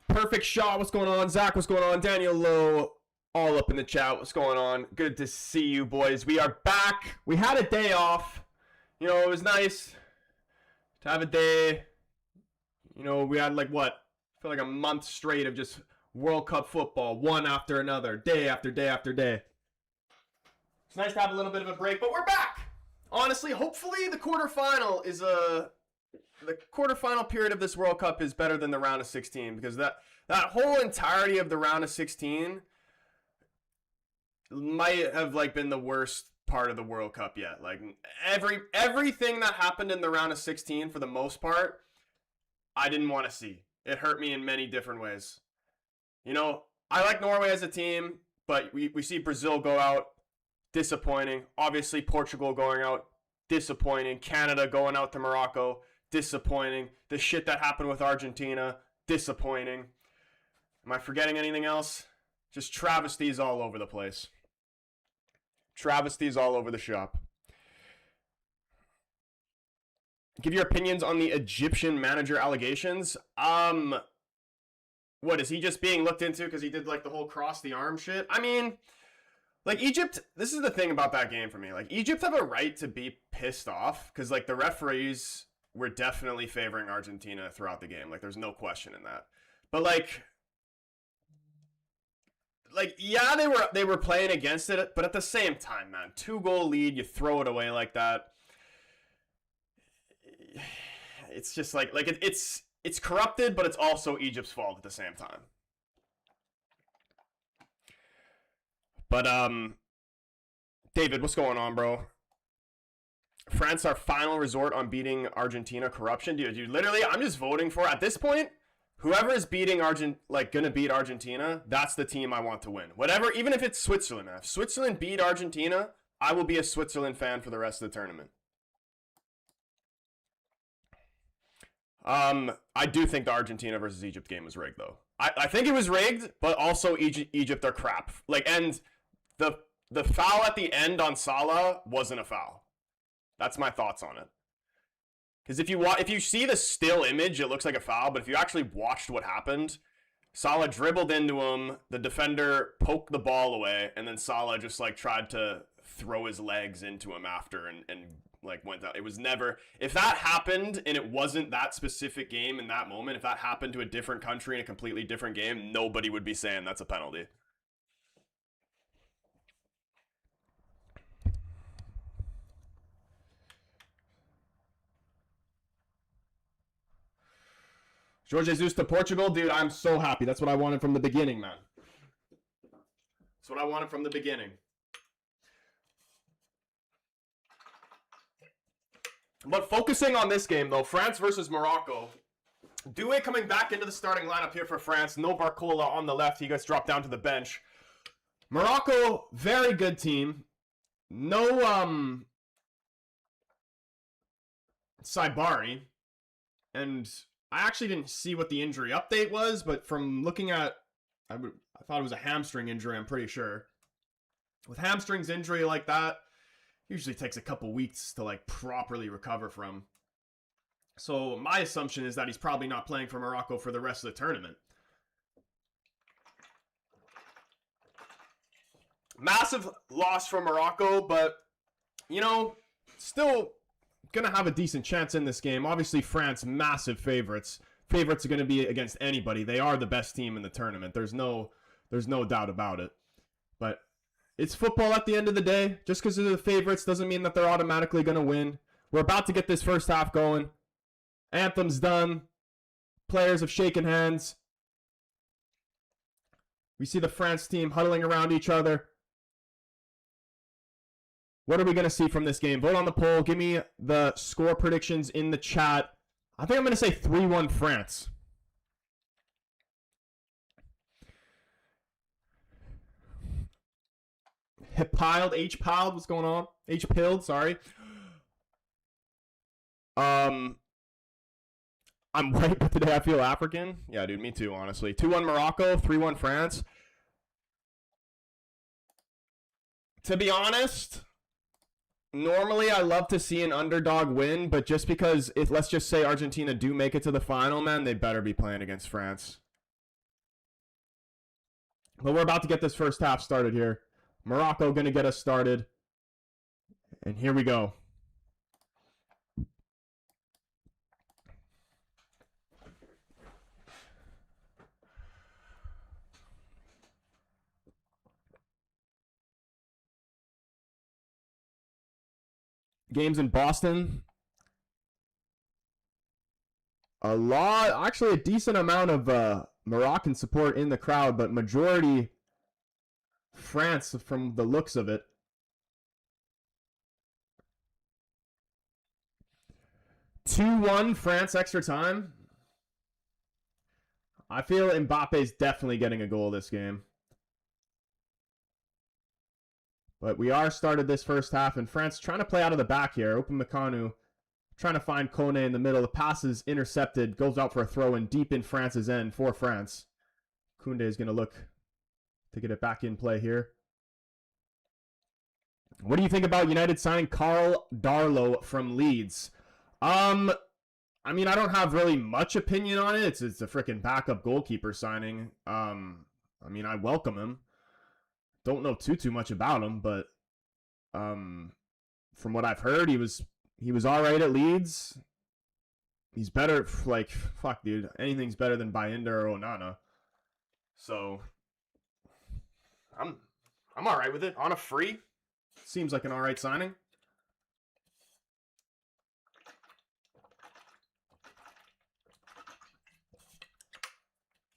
Perfect shot. What's going on? Zach, what's going on? Daniel Lowe, all up in the chat. What's going on? Good to see you, boys. We are back. We had a day off. You know, it was nice to have a day. You know, we had like what? I feel like a month straight of just World Cup football, one after another, day after day after day. It's nice to have a little bit of a break, but we're back. Honestly, hopefully the quarterfinal is the quarterfinal period of this World Cup is better than the round of 16, because that whole entirety of the round of 16 might have like been the worst part of the World Cup yet. Like everything that happened in the round of 16 for the most part, I didn't want to see. It hurt me in many different ways. You know, I like Norway as a team, but we see Brazil go out, disappointing. Obviously Portugal going out, disappointing. Canada going out to Morocco, disappointing. The shit that happened with Argentina, disappointing. Am I forgetting anything else? Just travesties all over the place. Travesties all over the shop. Give your opinions on the Egyptian manager allegations. What, is he just being looked into because he did like the whole cross the arm shit? I mean, like Egypt, this is the thing about that game for me. Like Egypt have a right to be pissed off because like the referees were definitely favoring Argentina throughout the game. Like there's no question in that. But like yeah, they were playing against it, but at the same time, man, 2-goal lead, you throw it away like that. It's just like it's corrupted, but it's also Egypt's fault at the same time. But David, what's going on, bro? France, our final resort on beating Argentina. Corruption, dude. Literally, I'm just voting for at this point. Whoever is beating gonna beat Argentina, that's the team I want to win. Whatever, even if it's Switzerland. Man. If Switzerland beat Argentina, I will be a Switzerland fan for the rest of the tournament. I do think the Argentina versus Egypt game was rigged, though. I think it was rigged, but also Egypt are crap. Like, and the foul at the end on Salah wasn't a foul. That's my thoughts on it. Because if you see the still image, it looks like a foul, but if you actually watched what happened, Salah dribbled into him, the defender poked the ball away, and then Salah just like tried to throw his legs into him after and like went down. It was never, if that happened and it wasn't that specific game in that moment, if that happened to a different country in a completely different game, nobody would be saying that's a penalty. Jorge Jesus to Portugal, dude, I'm so happy. That's what I wanted from the beginning, man. That's what I wanted from the beginning. But focusing on this game, though, France versus Morocco. Doué coming back into the starting lineup here for France. No Barcola on the left. He gets dropped down to the bench. Morocco, very good team. No, Saibari. And I actually didn't see what the injury update was, but from looking at, I thought it was a hamstring injury, I'm pretty sure. With hamstrings injury like that, usually takes a couple weeks to like properly recover from. So my assumption is that he's probably not playing for Morocco for the rest of the tournament. Massive loss for Morocco, but, you know, still gonna have a decent chance in this game. Obviously, France, massive favorites. Favorites are gonna be against anybody. They are the best team in the tournament. There's no doubt about it. But It's football at the end of the day. Just because they're the favorites doesn't mean that they're automatically going to win. We're about to get this first half going. Anthem's done. Players have shaken hands. We see the France team huddling around each other. What are we going to see from this game? Vote on the poll. Give me the score predictions in the chat. I think I'm going to say 3-1 France. H-piled, what's going on? H-pilled, sorry. I'm white, but today I feel African. Yeah, dude, me too, honestly. 2-1 Morocco, 3-1 France. To be honest, normally I love to see an underdog win, but just because, let's just say Argentina do make it to the final, man, they better be playing against France. But we're about to get this first half started here. Morocco going to get us started. And here we go. Games in Boston. Actually a decent amount of Moroccan support in the crowd, but majority France from the looks of it. (2-1) France extra time. I feel Mbappe's definitely getting a goal this game. But we are started this first half, and France trying to play out of the back here. Open Mekanu, trying to find Kone in the middle. The pass is intercepted, goes out for a throw-in deep in France's end for France. Koundé is going to look to get it back in play here. What do you think about United signing Carl Darlow from Leeds? I mean, I don't have really much opinion on it. It's a freaking backup goalkeeper signing. I mean, I welcome him. Don't know too much about him, but from what I've heard, he was all right at Leeds. He's better, like, fuck, dude. Anything's better than Bayindir or Onana. So I'm all right with it. On a free, seems like an all right signing.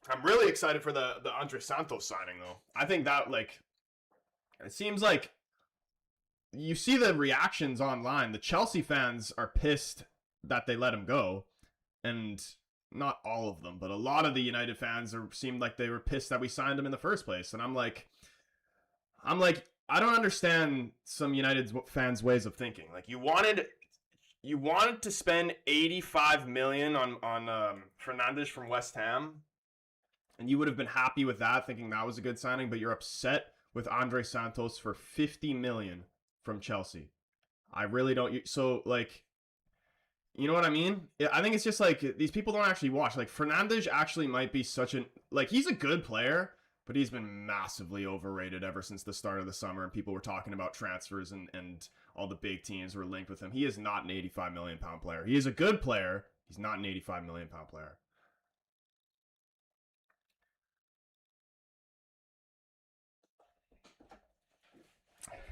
I'm really excited for the Andre Santos signing, though. I think that, like, it seems like you see the reactions online. The Chelsea fans are pissed that they let him go, and not all of them, but a lot of the United fans seemed like they were pissed that we signed him in the first place. And I'm like, I don't understand some United fans' ways of thinking. Like, you wanted to spend $85 million on Fernandes from West Ham, and you would have been happy with that, thinking that was a good signing, but you're upset with Andre Santos for $50 million from Chelsea. I really don't. So, like, you know what I mean? I think it's just like these people don't actually watch. Like, Fernandes actually might be he's a good player, but he's been massively overrated ever since the start of the summer, and people were talking about transfers and all the big teams were linked with him. He is not an £85 million player. He is a good player. He's not an £85 million player.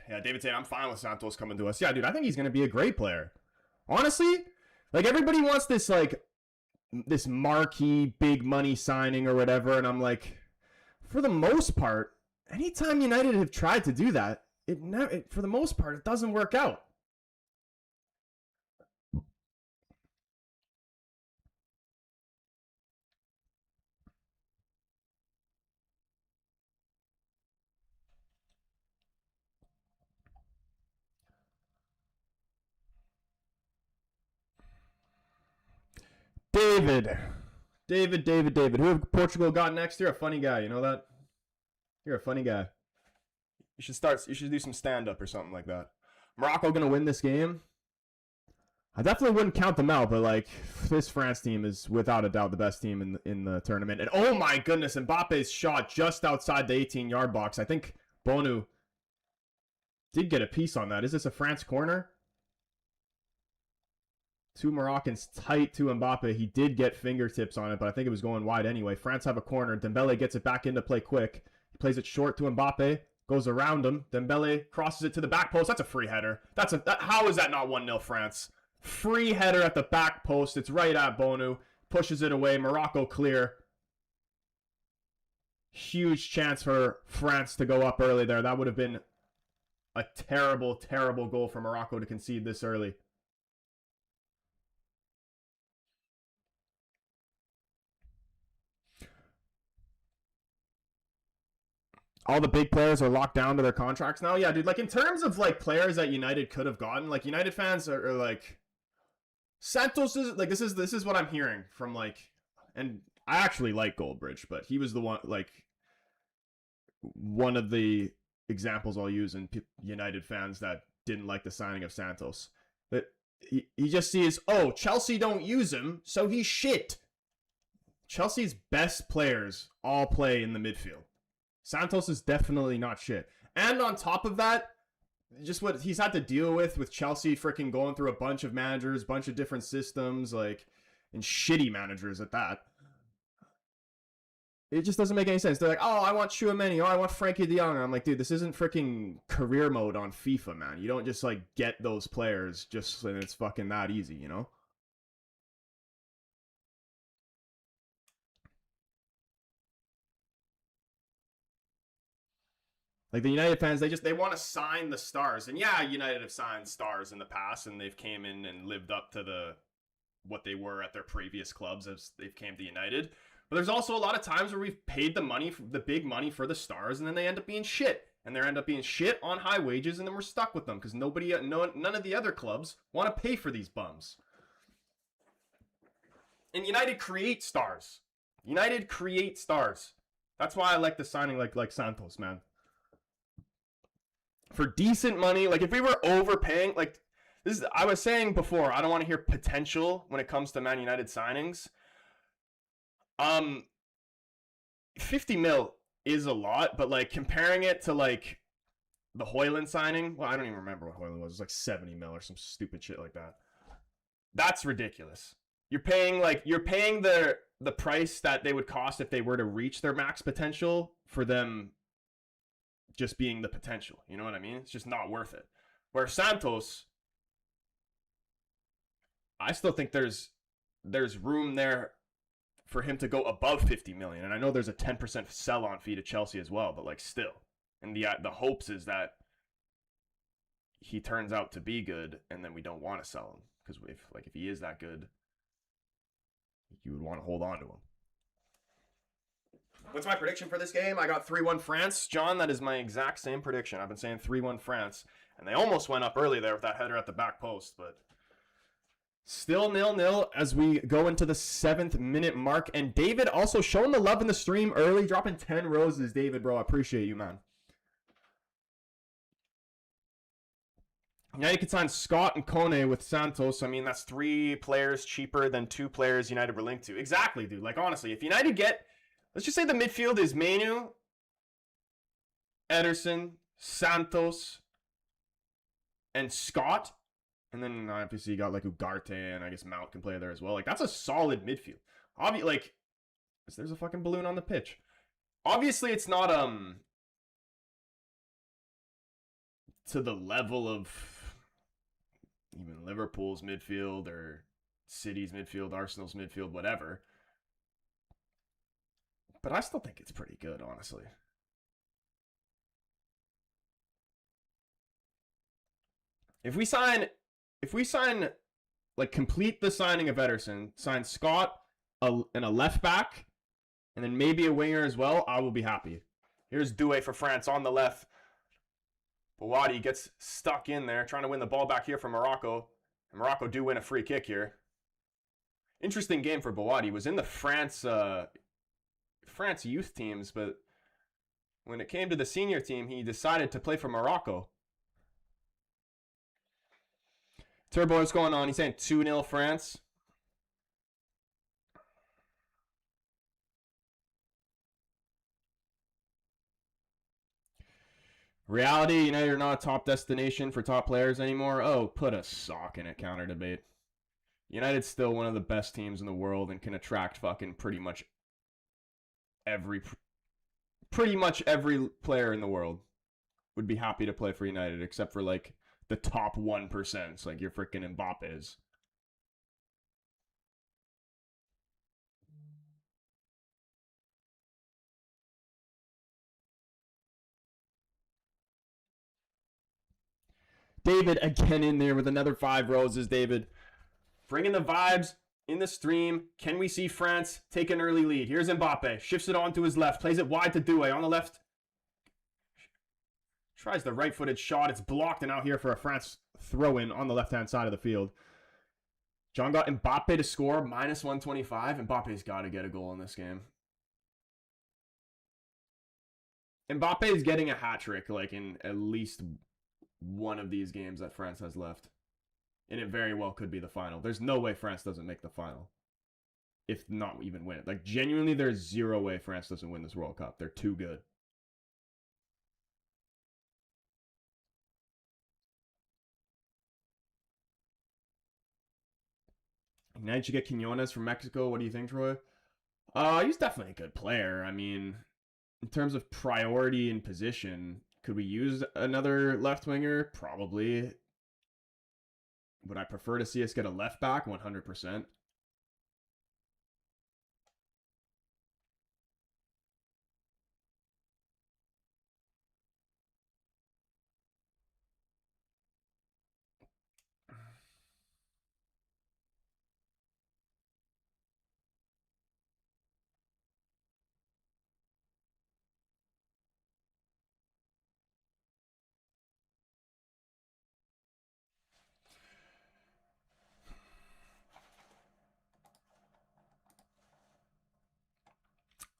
Yeah, David saying, I'm fine with Santos coming to us. Yeah, dude, I think he's going to be a great player. Honestly, like, everybody wants this marquee big money signing or whatever, and I'm like, for the most part, anytime United have tried to do that, for the most part, it doesn't work out. David. Who have Portugal got next? You're a funny guy. You know that? You're a funny guy. You should do some stand-up or something like that. Morocco going to win this game? I definitely wouldn't count them out, but, like, this France team is without a doubt the best team in the tournament. And oh my goodness, Mbappe's shot just outside the 18-yard box. I think Bonu did get a piece on that. Is this a France corner? Two Moroccans tight to Mbappe. He did get fingertips on it, but I think it was going wide anyway. France have a corner. Dembele gets it back into play quick. He plays it short to Mbappe. goes around him. Dembele crosses it to the back post. That's a free header. How is that not 1-0 France? Free header at the back post. It's right at Bonu. Pushes it away. Morocco clear. Huge chance for France to go up early there. That would have been a terrible, terrible goal for Morocco to concede this early. All the big players are locked down to their contracts now. Yeah, dude, like in terms of like players that United could have gotten, like United fans are like Santos is like this is what I'm hearing from like, and I actually like Goldbridge, but he was the one of the examples I'll use in United fans that didn't like the signing of Santos. That he just sees, oh, Chelsea don't use him, so he's shit. Chelsea's best players all play in the midfield. Santos is definitely not shit. And on top of that, just what he's had to deal with Chelsea freaking going through a bunch of managers, bunch of different systems, like, and shitty managers at that. It just doesn't make any sense. They're like, oh, I want Tchouaméni, oh, I want Frankie de Jong. And I'm like, dude, this isn't freaking career mode on FIFA, man. You don't just, like, get those players just and it's fucking that easy, you know? Like the United fans, they want to sign the stars. And yeah, United have signed stars in the past and they've came in and lived up to what they were at their previous clubs as they've came to United. But there's also a lot of times where we've paid the big money for the stars and then they end up being shit. And they end up being shit on high wages and then we're stuck with them because none of the other clubs want to pay for these bums. And United create stars. United create stars. That's why I like the signing like Santos, man. For decent money, like if we were overpaying, like this is, I was saying before, I don't want to hear potential when it comes to Man United signings. 50 mil is a lot, but like comparing it to like the Højlund signing, well, I don't even remember what Højlund was. It was like 70 mil or some stupid shit like that. That's ridiculous. You're paying the price that they would cost if they were to reach their max potential for them just being the potential. You know what I mean? It's just not worth it. Where Santos, I still think there's room there for him to go above 50 million. And I know there's a 10% sell-on fee to Chelsea as well, but like still. And the hopes is that he turns out to be good and then we don't want to sell him. Because if he is that good, you would want to hold on to him. What's my prediction for this game? I got 3-1 France. John, that is my exact same prediction. I've been saying 3-1 France. And they almost went up early there with that header at the back post. But still 0-0 as we go into the 7th minute mark. And David also showing the love in the stream early. Dropping 10 roses, David, bro. I appreciate you, man. United could sign Scott and Kone with Santos. I mean, that's 3 players cheaper than 2 players United were linked to. Exactly, dude. Like, honestly, if United get... Let's just say the midfield is Manu, Ederson, Santos, and Scott. And then obviously you got like Ugarte and I guess Mount can play there as well. Like that's a solid midfield. Like there's a fucking balloon on the pitch. Obviously it's not to the level of even Liverpool's midfield or City's midfield, Arsenal's midfield, whatever. But I still think it's pretty good, honestly. If we sign, like, complete the signing of Ederson, sign Scott and a left back, and then maybe a winger as well, I will be happy. Here's Doué for France on the left. Bouadi gets stuck in there, trying to win the ball back here for Morocco. And Morocco do win a free kick here. Interesting game for Bouadi. Was in the France youth teams, but when it came to the senior team, he decided to play for Morocco. Turbo, what's going on? He's saying 2-0 France. Reality, United are not a top destination for top players anymore. Oh, put a sock in it, counter debate. United's still one of the best teams in the world and can attract fucking pretty much every player in the world. would be happy to play for United, except for like the top 1%, like your freaking Mbappe's. David again in there with another 5 roses. David, bringing the vibes in the stream. Can we see France take an early lead? Here's Mbappe. Shifts it on to his left. Plays it wide to Doué on the left. Tries the right-footed shot. It's blocked, and out here for a France throw-in on the left-hand side of the field. John got Mbappe to score, minus 125. Mbappe's got to get a goal in this game. Mbappe is getting a hat trick, like in at least one of these games that France has left. And it very well could be the final. There's no way France doesn't make the final. If not even win it. Like, genuinely, there's zero way France doesn't win this World Cup. They're too good. Now you get Quinones from Mexico. What do you think, Troy? He's definitely a good player. I mean, in terms of priority and position, could we use another left winger? Probably. Would I prefer to see us get a left back? 100%.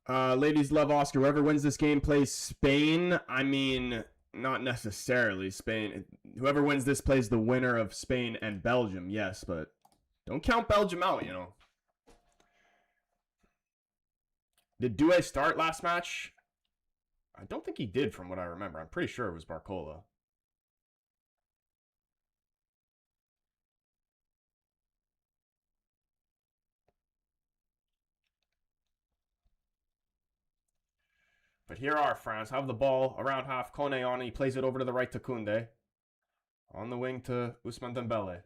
Ladies love Oscar. Whoever wins this game plays Spain. I mean, not necessarily Spain. Whoever wins this plays the winner of Spain and Belgium. Yes, but don't count Belgium out, you know. Did Doué start last match? I don't think he did from what I remember. I'm pretty sure it was Barcola. But here are France. Have the ball around half. Kone on. He plays it over to the right to Koundé. On the wing to Ousmane Dembele.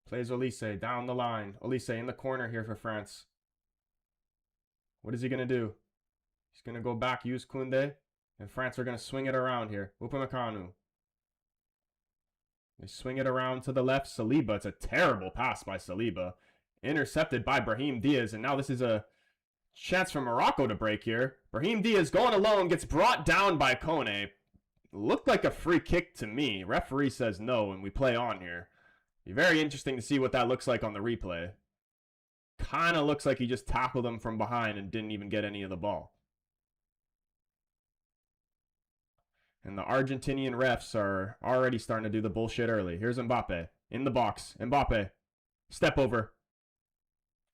Plays Olise down the line. Olise in the corner here for France. What is he going to do? He's going to go back, use Koundé. And France are going to swing it around here. Upamecano. They swing it around to the left. Saliba. It's a terrible pass by Saliba. Intercepted by Brahim Diaz. And now this is a chance for Morocco to break here. Brahim Diaz going alone. Gets brought down by Kone. Looked like a free kick to me. Referee says no, and we play on here. Be very interesting to see what that looks like on the replay. Kind of looks like he just tackled him from behind and didn't even get any of the ball. And the Argentinian refs are already starting to do the bullshit early. Here's Mbappe in the box. Mbappe, step over.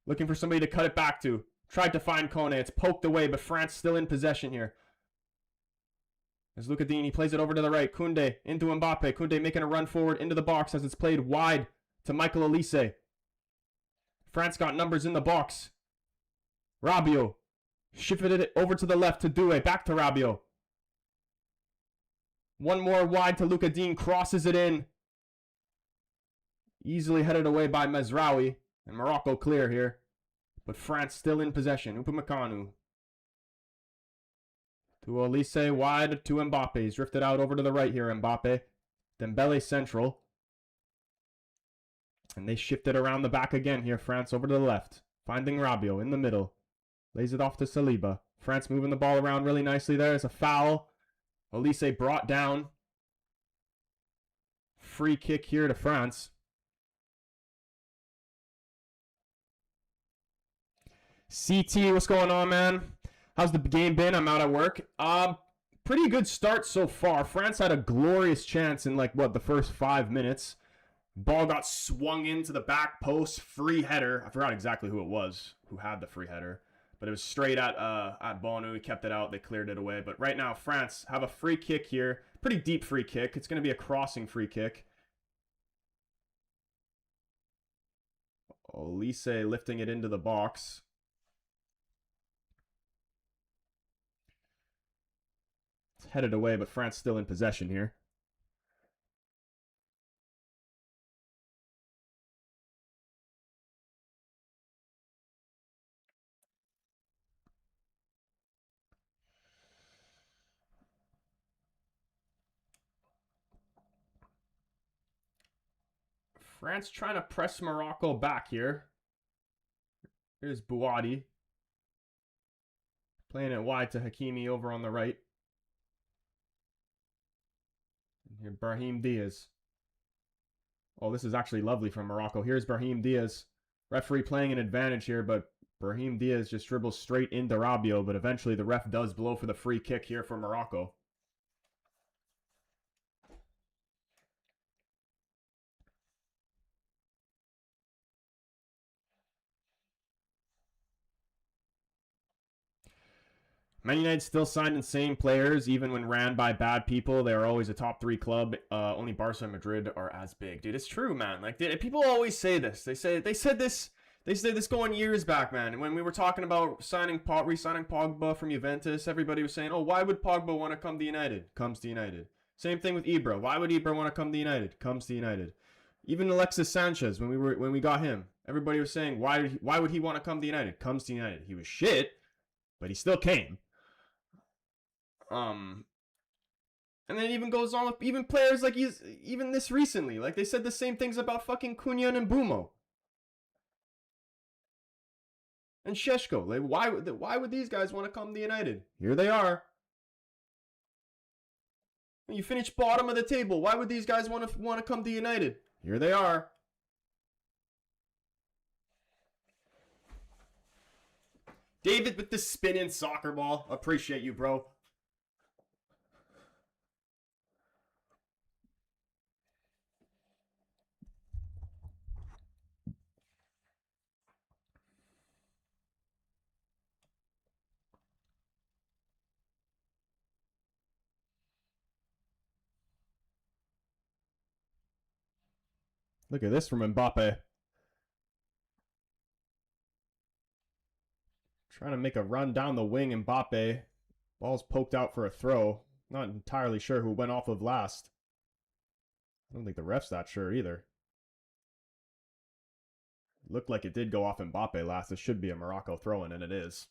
Looking for somebody to cut it back to. Tried to find Kone. It's poked away, but France still in possession here. As Lucadini plays it over to the right. Koundé into Mbappe. Koundé making a run forward into the box as it's played wide to Michael Olise. France got numbers in the box. Rabiot shifted it over to the left to Doué. Back to Rabiot. One more wide to Lucadini. Crosses it in. Easily headed away by Mezraoui. And Morocco clear here. But France still in possession. Upamecano. To Olise, wide to Mbappe. He's drifted out over to the right here, Mbappe. Dembele central. And they shift it around the back again here. France over to the left. Finding Rabiot in the middle. Lays it off to Saliba. France moving the ball around really nicely there. It's a foul. Olise brought down. Free kick here to France. CT, what's going on, man? How's the game been? I'm out at work. Pretty good start so far. France had a glorious chance in the first 5 minutes. Ball got swung into the back post, free header. I forgot exactly who it was who had the free header, but it was straight at Bonu. He kept it out. They cleared it away. But right now, France have a free kick here. Pretty deep free kick. It's going to be a crossing free kick. Olise lifting it into the box. headed away, but France still in possession here. France trying to press Morocco back here. Here's Bouadi. Playing it wide to Hakimi over on the right. And here, Brahim Diaz. Oh, this is actually lovely from Morocco. Here's Brahim Diaz. Referee playing an advantage here, but Brahim Diaz just dribbles straight into Rabiot, but eventually the ref does blow for the free kick here for Morocco. Man United still signed insane players, even when ran by bad people. They are always a top 3 club. Only Barca and Madrid are as big, dude. It's true, man. Like people always say this. They said this going years back, man. When we were talking about re-signing Pogba from Juventus, everybody was saying, "Oh, why would Pogba want to come to United?" Comes to United. Same thing with Ibra. Why would Ibra want to come to United? Comes to United. Even Alexis Sanchez, when we got him, everybody was saying, "Why would he want to come to United?" Comes to United. He was shit, but he still came. And then it even goes on with even players like even this recently. Like they said the same things about fucking Cunha and Mbumo. And Šeško. Like why would these guys want to come to United? Here they are. When you finish bottom of the table, why would these guys want to come to United? Here they are. David with the spinning soccer ball. Appreciate you, bro. Look at this from Mbappe. Trying to make a run down the wing, Mbappe. Ball's poked out for a throw. Not entirely sure who went off of last. I don't think the ref's that sure either. Looked like it did go off Mbappe last. This should be a Morocco throw-in, and it is.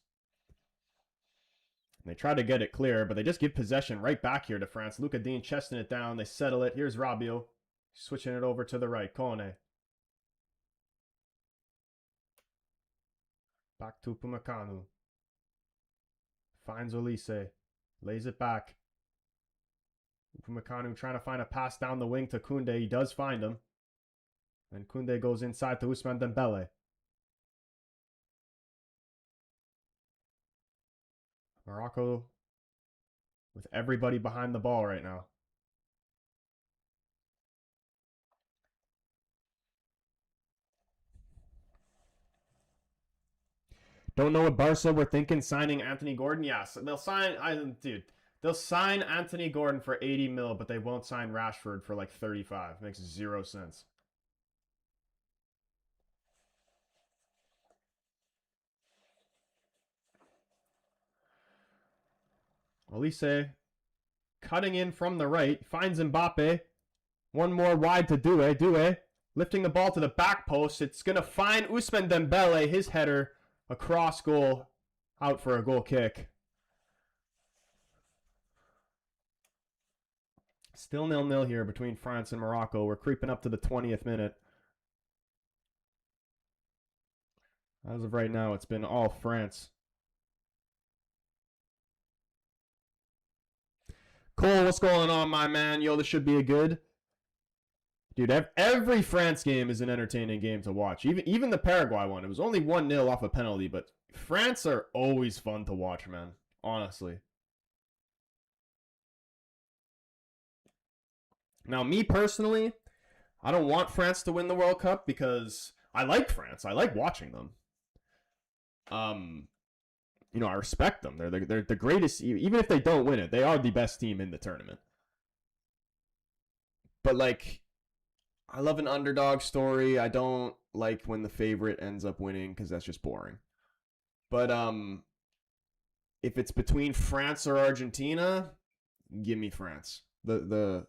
And they try to get it clear, but they just give possession right back here to France. Luka Dean chesting it down. They settle it. Here's Rabiot. Switching it over to the right. Kone. Back to Upamecano. Finds Olise. Lays it back. Upamecano trying to find a pass down the wing to Koundé. He does find him. And Koundé goes inside to Ousmane Dembele. Morocco with everybody behind the ball right now. Don't know what Barca were thinking signing Anthony Gordon. Yes, they'll sign. They'll sign Anthony Gordon for 80 mil, but they won't sign Rashford for like 35. Makes zero sense. Olise cutting in from the right, finds Mbappe. One more wide to Doué. Lifting the ball to the back post. It's going to find Ousmane Dembele. His header, a cross goal, out for a goal kick. Still 0-0 here between France and Morocco. We're creeping up to the 20th minute. As of right now, it's been all France. Cole, what's going on, my man? Yo, this should be a good. Dude, every France game is an entertaining game to watch. Even the Paraguay one. It was only 1-0 off a penalty, but France are always fun to watch, man. Honestly. Now, me personally, I don't want France to win the World Cup because I like France. I like watching them. I respect them. They're the greatest. Even if they don't win it, they are the best team in the tournament. But like, I love an underdog story. I don't like when the favorite ends up winning because that's just boring. But if it's between France or Argentina, give me France. The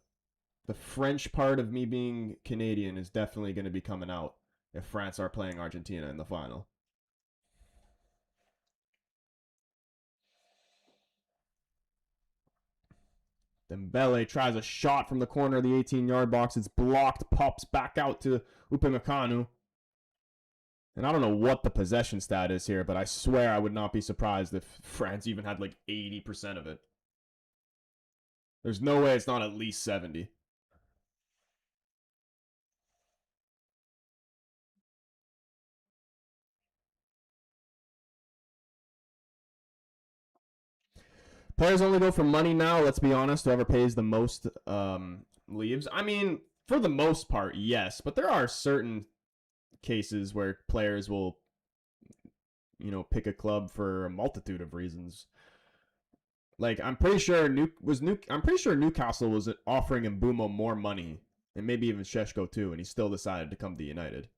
French part of me being Canadian is definitely going to be coming out if France are playing Argentina in the final. Dembele tries a shot from the corner of the 18-yard box. It's blocked, pops back out to Upamecano. And I don't know what the possession stat is here, but I swear I would not be surprised if France even had like 80% of it. There's no way it's not at least 70. Players only go for money now. Let's be honest. Whoever pays the most leaves. I mean, for the most part, yes. But there are certain cases where players will, pick a club for a multitude of reasons. Like I'm pretty sure Newcastle was offering Mbeumo more money, and maybe even Šeško too, and he still decided to come to United.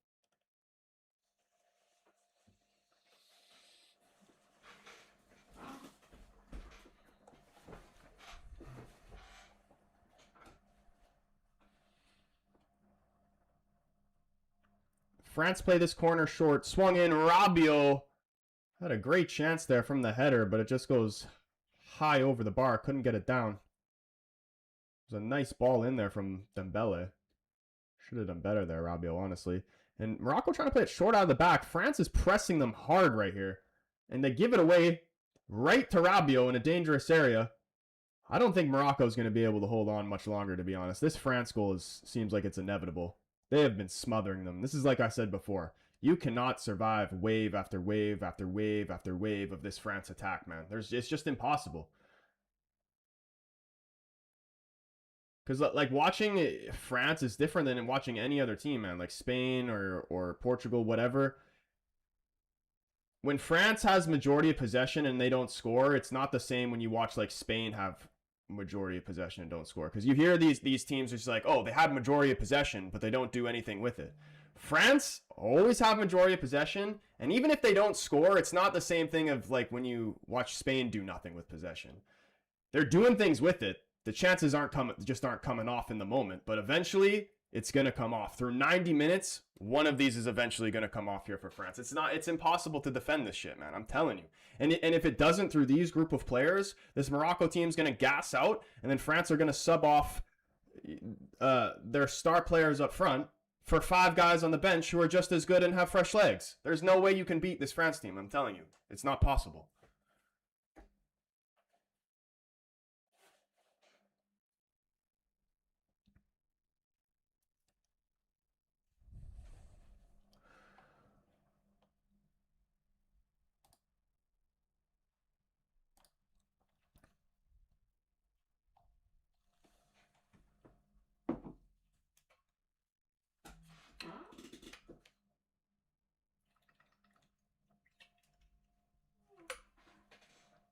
France play this corner short. Swung in. Rabiot had a great chance there from the header, but it just goes high over the bar. Couldn't get it down. It was a nice ball in there from Dembele. Should have done better there, Rabiot, honestly. And Morocco trying to play it short out of the back. France is pressing them hard right here. And they give it away right to Rabiot in a dangerous area. I don't think Morocco is going to be able to hold on much longer, to be honest. This France goal seems like it's inevitable. They have been smothering them. This is like I said before. You cannot survive wave after wave after wave after wave of this France attack, man. It's just impossible. Because like watching France is different than watching any other team, man. Like Spain or Portugal, whatever. When France has majority of possession and they don't score, it's not the same when you watch like Spain have majority of possession and don't score. Because you hear these teams are just like, oh, they have majority of possession, but they don't do anything with it. France always have majority of possession, and even if they don't score, it's not the same thing of like when you watch Spain do nothing with possession. They're doing things with it. The chances aren't coming off in the moment, but eventually it's going to come off. Through 90 minutes, one of these is eventually going to come off here for France. It's impossible to defend this shit, man. I'm telling you. And if it doesn't through these group of players, this Morocco team is going to gas out, and then France are going to sub off their star players up front for 5 guys on the bench who are just as good and have fresh legs. There's no way you can beat this France team, I'm telling you. It's not possible.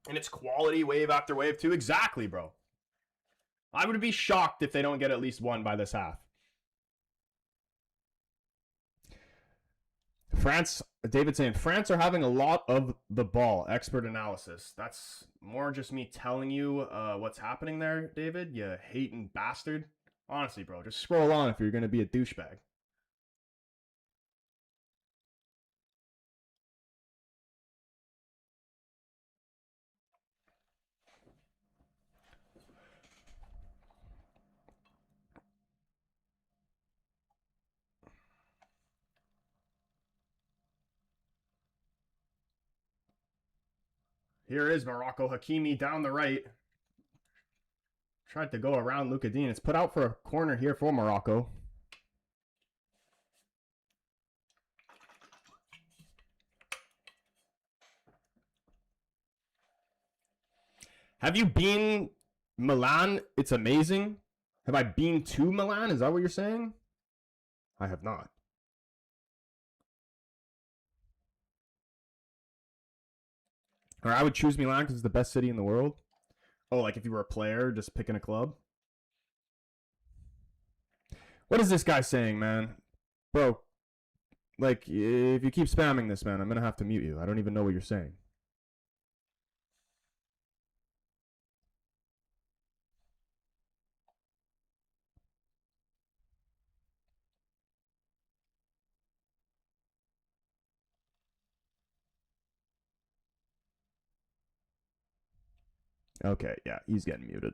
And it's quality wave after wave too. Exactly, bro. I would be shocked if they don't get at least one by this half. France, David saying, France are having a lot of the ball. Expert analysis. That's more just me telling you what's happening there, David. You hating bastard. Honestly, bro, just scroll on if you're going to be a douchebag. Here is Morocco. Hakimi down the right. Tried to go around Luka Dean. It's put out for a corner here for Morocco. Have you been Milan? It's amazing. Have I been to Milan? Is that what you're saying? I have not. Or I would choose Milan because it's the best city in the world. Oh, like if you were a player just picking a club? What is this guy saying, man? Bro, like, if you keep spamming this, man, I'm going to have to mute you. I don't even know what you're saying. Okay, yeah, he's getting muted.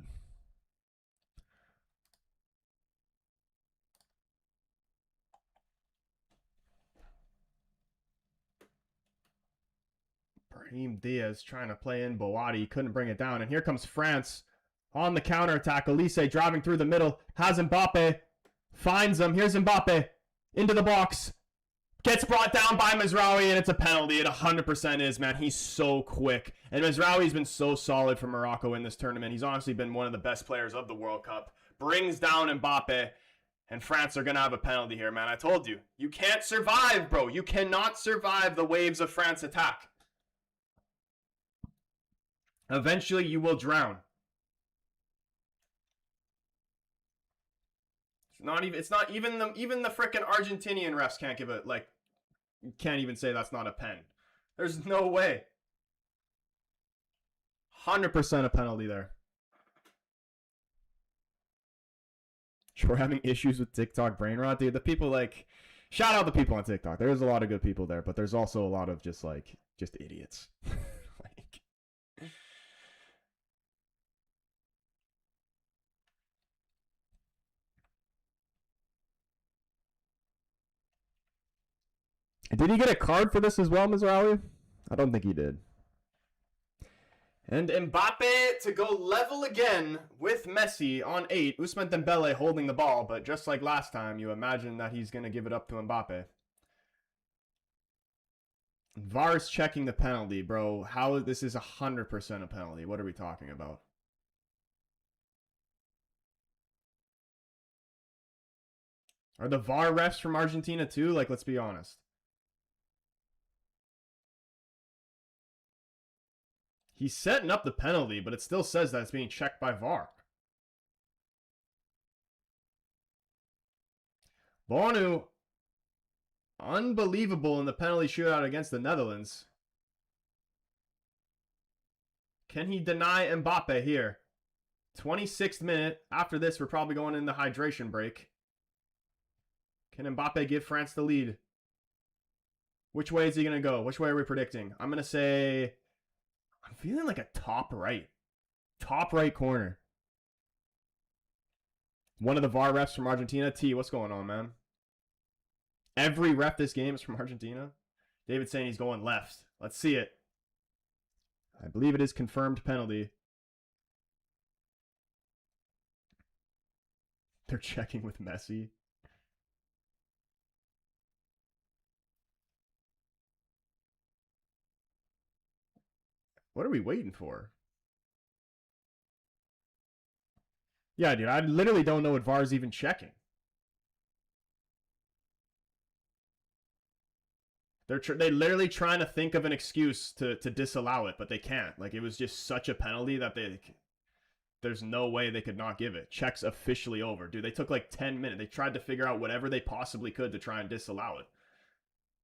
Brahim Diaz trying to play in Boadi, couldn't bring it down. And here comes France on the counterattack. Elise driving through the middle, has Mbappe, finds him. Here's Mbappe into the box. Gets brought down by Mazraoui, and it's a penalty. It 100% is, man. He's so quick. And Mazraoui's been so solid for Morocco in this tournament. He's honestly been one of the best players of the World Cup. Brings down Mbappe, and France are going to have a penalty here, man. I told you. You can't survive, bro. You cannot survive the waves of France attack. Eventually, you will drown. It's not even the frickin' Argentinian refs can't give it, like, can't even say that's not a pen. There's no way. 100% a penalty there. We're having issues with TikTok brain rot, dude. The people, like, shout out the people on TikTok. There's a lot of good people there, but there's also a lot of just idiots. Like, did he get a card for this as well, Mazraoui? I don't think he did. And Mbappe to go level again with Messi on 8. Ousmane Dembele holding the ball, but just like last time, you imagine that he's going to give it up to Mbappe. VAR's checking the penalty, bro. How this is 100% a penalty. What are we talking about? Are the VAR refs from Argentina too? Like, let's be honest. He's setting up the penalty, but it still says that it's being checked by VAR. Bonu, unbelievable in the penalty shootout against the Netherlands. Can he deny Mbappe here? 26th minute. After this, we're probably going in the hydration break. Can Mbappe give France the lead? Which way is he going to go? Which way are we predicting? I'm going to say... I'm feeling like a top right. Top right corner. One of the VAR refs from Argentina. T, what's going on, man? Every ref this game is from Argentina. David's saying he's going left. Let's see it. I believe it is confirmed penalty. They're checking with Messi. What are we waiting for? Yeah, dude, I literally don't know what VAR's even checking. They're literally trying to think of an excuse to disallow it, but they can't. Like, it was just such a penalty that there's no way they could not give it. Check's officially over. Dude, they took like 10 minutes. They tried to figure out whatever they possibly could to try and disallow it.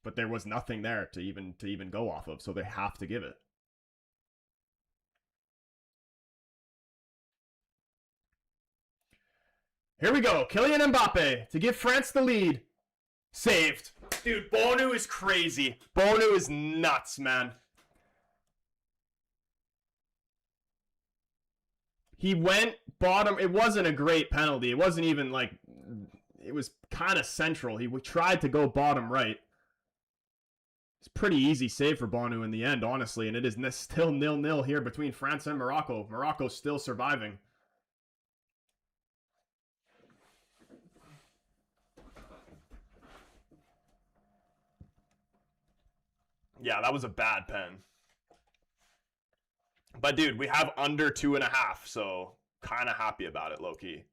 But there was nothing there to even go off of, so they have to give it. Here we go. Kylian Mbappe to give France the lead. Saved. Dude, Bonu is crazy. Bonu is nuts, man. He went bottom. It wasn't a great penalty. It wasn't even like... It was kind of central. He tried to go bottom right. It's pretty easy save for Bonu in the end, honestly. And it is still 0-0 here between France and Morocco. Morocco's still surviving. Yeah, that was a bad pen. But, dude, we have under 2.5, so kind of happy about it, low-key.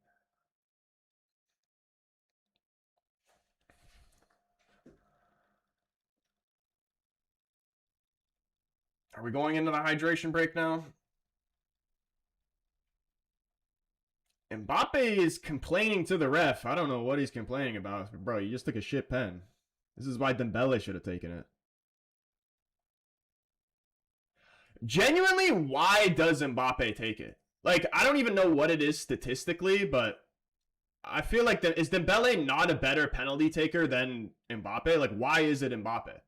Are we going into the hydration break now? Mbappe is complaining to the ref. I don't know what he's complaining about. Bro, you just took a shit pen. This is why Dembele should have taken it. Genuinely, why does Mbappe take it? Like, I don't even know what it is statistically, but I feel like is Dembele not a better penalty taker than Mbappe? Like, why is it Mbappe?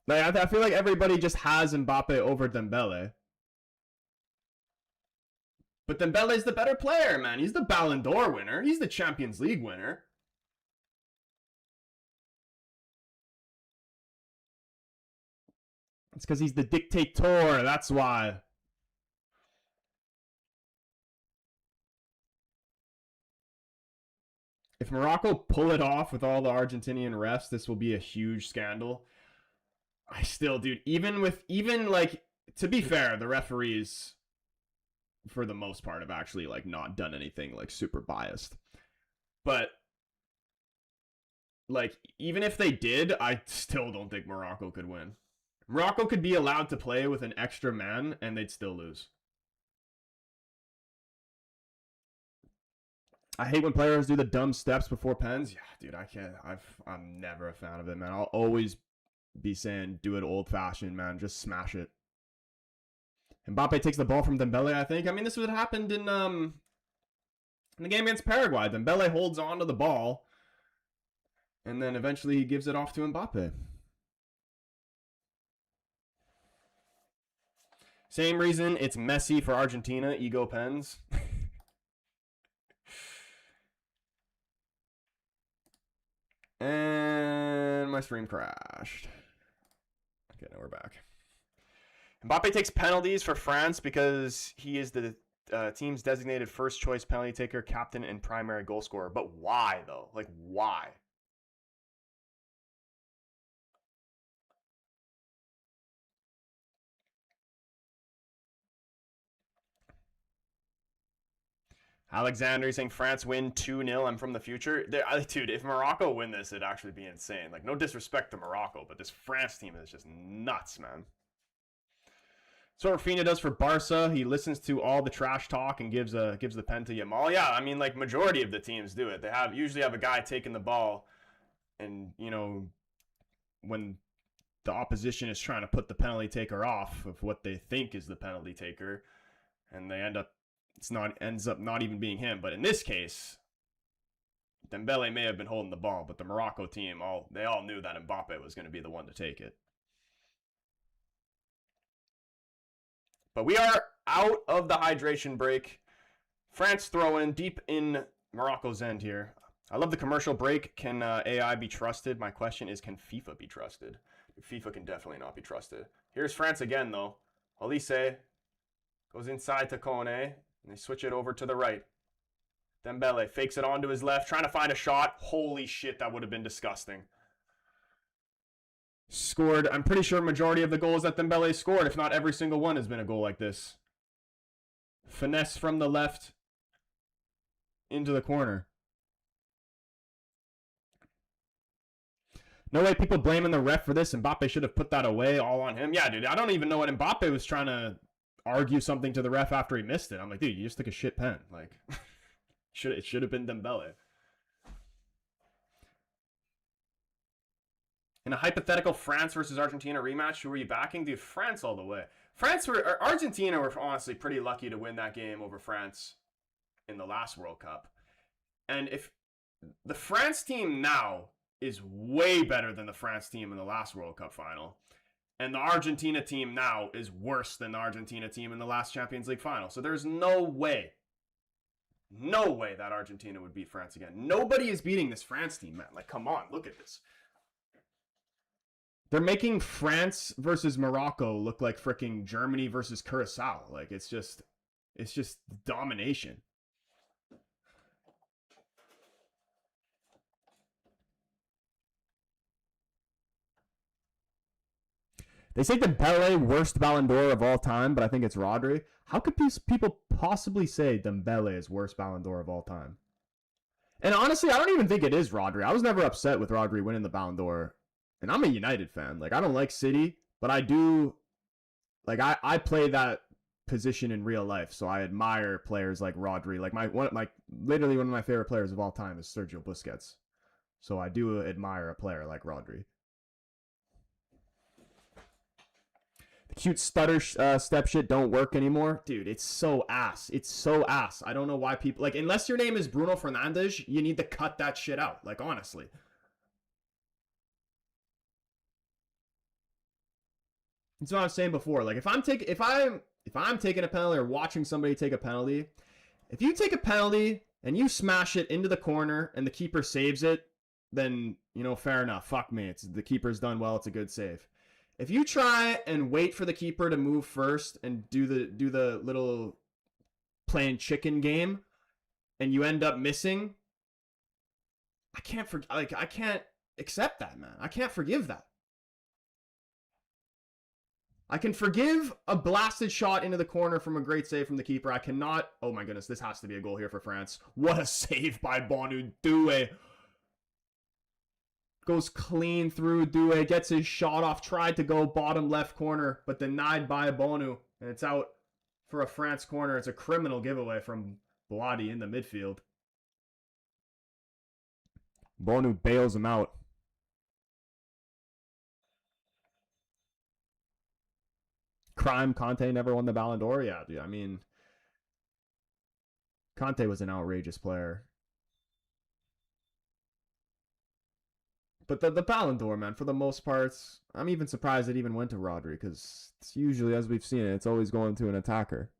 Like, I feel like everybody just has Mbappe over Dembele. But Dembele's the better player, man. He's the Ballon d'Or winner. He's the Champions League winner. It's because he's the dictator. That's why. If Morocco pull it off with all the Argentinian refs, this will be a huge scandal. I still, dude, even like, to be fair, the referees, for the most part, have actually, like, not done anything, like, super biased. But, like, even if they did, I still don't think Morocco could win. Morocco could be allowed to play with an extra man, and they'd still lose. I hate when players do the dumb steps before pens. Yeah, dude, I can't. I'm never a fan of it, man. I'll always be saying do it old-fashioned, man. Just smash it. Mbappe takes the ball from Dembele, I think. I mean, this is what happened in the game against Paraguay. Dembele holds on to the ball, and then eventually he gives it off to Mbappe. Same reason it's Messi for Argentina, ego pens. And my stream crashed. Okay, now we're back. Mbappe takes penalties for France because he is the team's designated first choice penalty taker, captain, and primary goal scorer. But why, though? Like, why? Alexander saying France win 2-0. I'm from the future. Dude, if Morocco win this, it'd actually be insane. Like, no disrespect to Morocco, but this France team is just nuts, man. So Rafinha does for Barca. He listens to all the trash talk and gives the pen to Yamal. Yeah, I mean, like, majority of the teams do it. They usually have a guy taking the ball, and, you know, when the opposition is trying to put the penalty taker off of what they think is the penalty taker, and they ends up not even being him. But in this case, Dembele may have been holding the ball, but the Morocco team they all knew that Mbappe was going to be the one to take it. But we are out of the hydration break. France throw in deep in Morocco's end here. I love the commercial break. Can AI be trusted? My question is, can FIFA be trusted? FIFA can definitely not be trusted. Here's France again, though. Olise goes inside to Kone, and they switch it over to the right. Dembele fakes it onto his left, trying to find a shot. Holy shit, that would have been disgusting. Scored, I'm pretty sure majority of the goals that Dembele scored, if not every single one, has been a goal like this. Finesse from the left into the corner. No way people blaming the ref for this. Mbappe should have put that away, all on him. Yeah, dude, I don't even know what Mbappe was trying to argue something to the ref after he missed it. I'm like, dude, you just took a shit pen. Like, it should have been Dembele. In a hypothetical France versus Argentina rematch, who were you backing? Dude, France all the way. Argentina were honestly pretty lucky to win that game over France in the last World Cup. And if the France team now is way better than the France team in the last World Cup final, and the Argentina team now is worse than the Argentina team in the last Champions League final. So there's no way that Argentina would beat France again. Nobody is beating this France team, man. Like, come on, look at this. They're making France versus Morocco look like freaking Germany versus Curacao. Like, it's just domination. They say Dembele worst Ballon d'Or of all time, but I think it's Rodri. How could people possibly say Dembele is worst Ballon d'Or of all time? And honestly, I don't even think it is Rodri. I was never upset with Rodri winning the Ballon d'Or. And I'm a United fan. Like, I don't like City, but I do. Like, I play that position in real life, so I admire players like Rodri. Like, literally one of my favorite players of all time is Sergio Busquets. So I do admire a player like Rodri. The cute stutter step shit don't work anymore. Dude, it's so ass. It's so ass. I don't know why people... Like, unless your name is Bruno Fernandes, you need to cut that shit out. Like, honestly. That's what I was saying before. Like if I'm taking a penalty or watching somebody take a penalty, if you take a penalty and you smash it into the corner and the keeper saves it, then fair enough. Fuck me. It's the keeper's done well. It's a good save. If you try and wait for the keeper to move first and do the little playing chicken game, and you end up missing, I can't accept that, man. I can't forgive that. I can forgive a blasted shot into the corner from a great save from the keeper. I cannot. Oh my goodness, this has to be a goal here for France. What a save by Bonu Doué. Goes clean through Doué, gets his shot off, tried to go bottom left corner, but denied by Bonu. And it's out for a France corner. It's a criminal giveaway from Boadi in the midfield. Bonu bails him out. Crime Conte never won the Ballon d'Or? Yeah, dude. I mean, Conte was an outrageous player. But the Ballon d'Or, man, for the most part, I'm even surprised it even went to Rodri, because it's usually, as we've seen it, it's always going to an attacker.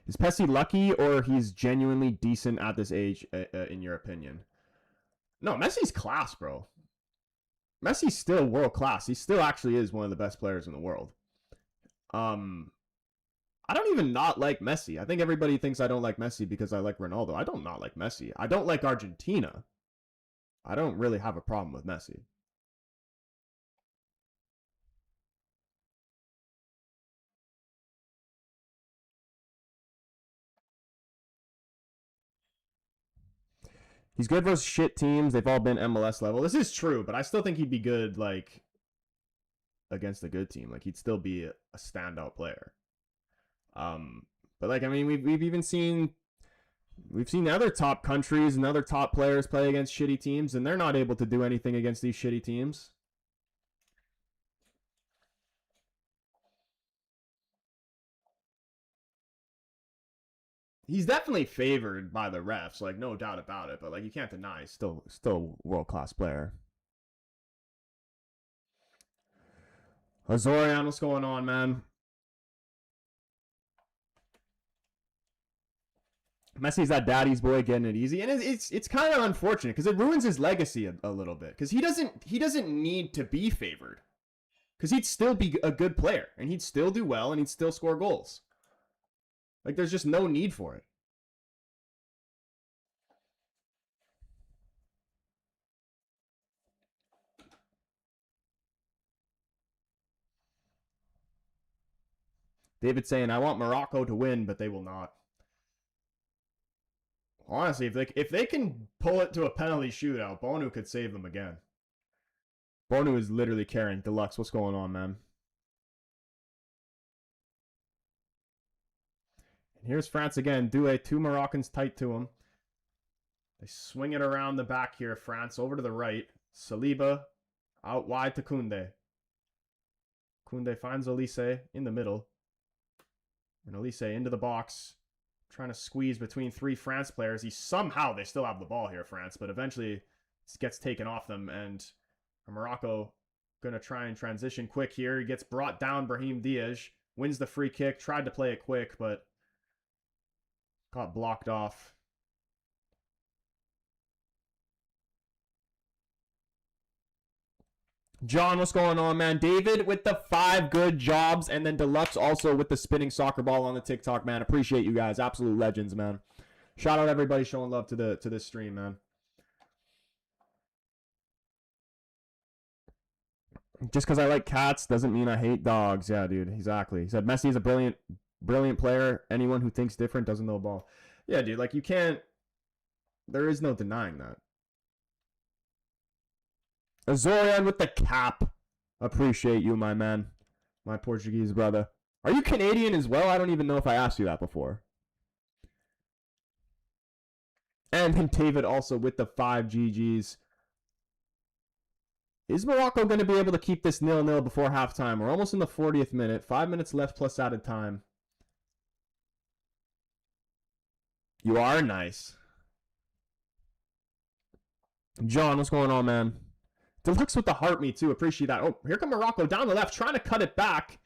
Is Pessi lucky, or he's genuinely decent at this age, in your opinion? No, Messi's class, bro. Messi's still world class. He still actually is one of the best players in the world. I don't even not like Messi. I think everybody thinks I don't like Messi because I like Ronaldo. I don't not like Messi. I don't like Argentina. I don't really have a problem with Messi. He's good versus shit teams. They've all been MLS level. This is true, but I still think he'd be good, like, against a good team. Like, he'd still be a standout player. But like, I mean, we've even seen other top countries and other top players play against shitty teams, and they're not able to do anything against these shitty teams. He's definitely favored by the refs, like no doubt about it. But like, you can't deny he's still a world class player. Azorian, what's going on, man? Messi's that daddy's boy getting it easy, and it's kind of unfortunate because it ruins his legacy a little bit, because he doesn't need to be favored, because he'd still be a good player and he'd still do well and he'd still score goals. Like, there's just no need for it. David saying, I want Morocco to win, but they will not. Honestly, if they can pull it to a penalty shootout, Bonu could save them again. Bonu is literally carrying. Deluxe, what's going on, man? And here's France again. Doué, two Moroccans tight to him. They swing it around the back here. France over to the right. Saliba out wide to Koundé. Koundé finds Olise in the middle. And Olise into the box. Trying to squeeze between three France players. They still have the ball here, France, but eventually it gets taken off them, and Morocco going to try and transition quick here. He gets brought down. Brahim Diaz wins the free kick. Tried to play it quick, but got blocked off. John, what's going on, man? David with the 5 good jobs, and then Deluxe also with the spinning soccer ball on the TikTok, man. Appreciate you guys. Absolute legends, man. Shout out everybody showing love to this stream, man. Just because I like cats doesn't mean I hate dogs. Yeah, dude, exactly. He said Messi is a brilliant player. Anyone who thinks different doesn't know ball. Yeah, dude, like, you can't. There is no denying that. Azorian with the cap. Appreciate you, my man. My Portuguese brother. Are you Canadian as well? I don't even know if I asked you that before. And then David also with the 5 GGs. Is Morocco going to be able to keep this 0-0 before halftime? We're almost in the 40th minute. 5 minutes left plus added time. You are nice. John, what's going on, man? Deluxe with the heart, me too. Appreciate that. Oh, here come Morocco down the left, trying to cut it back.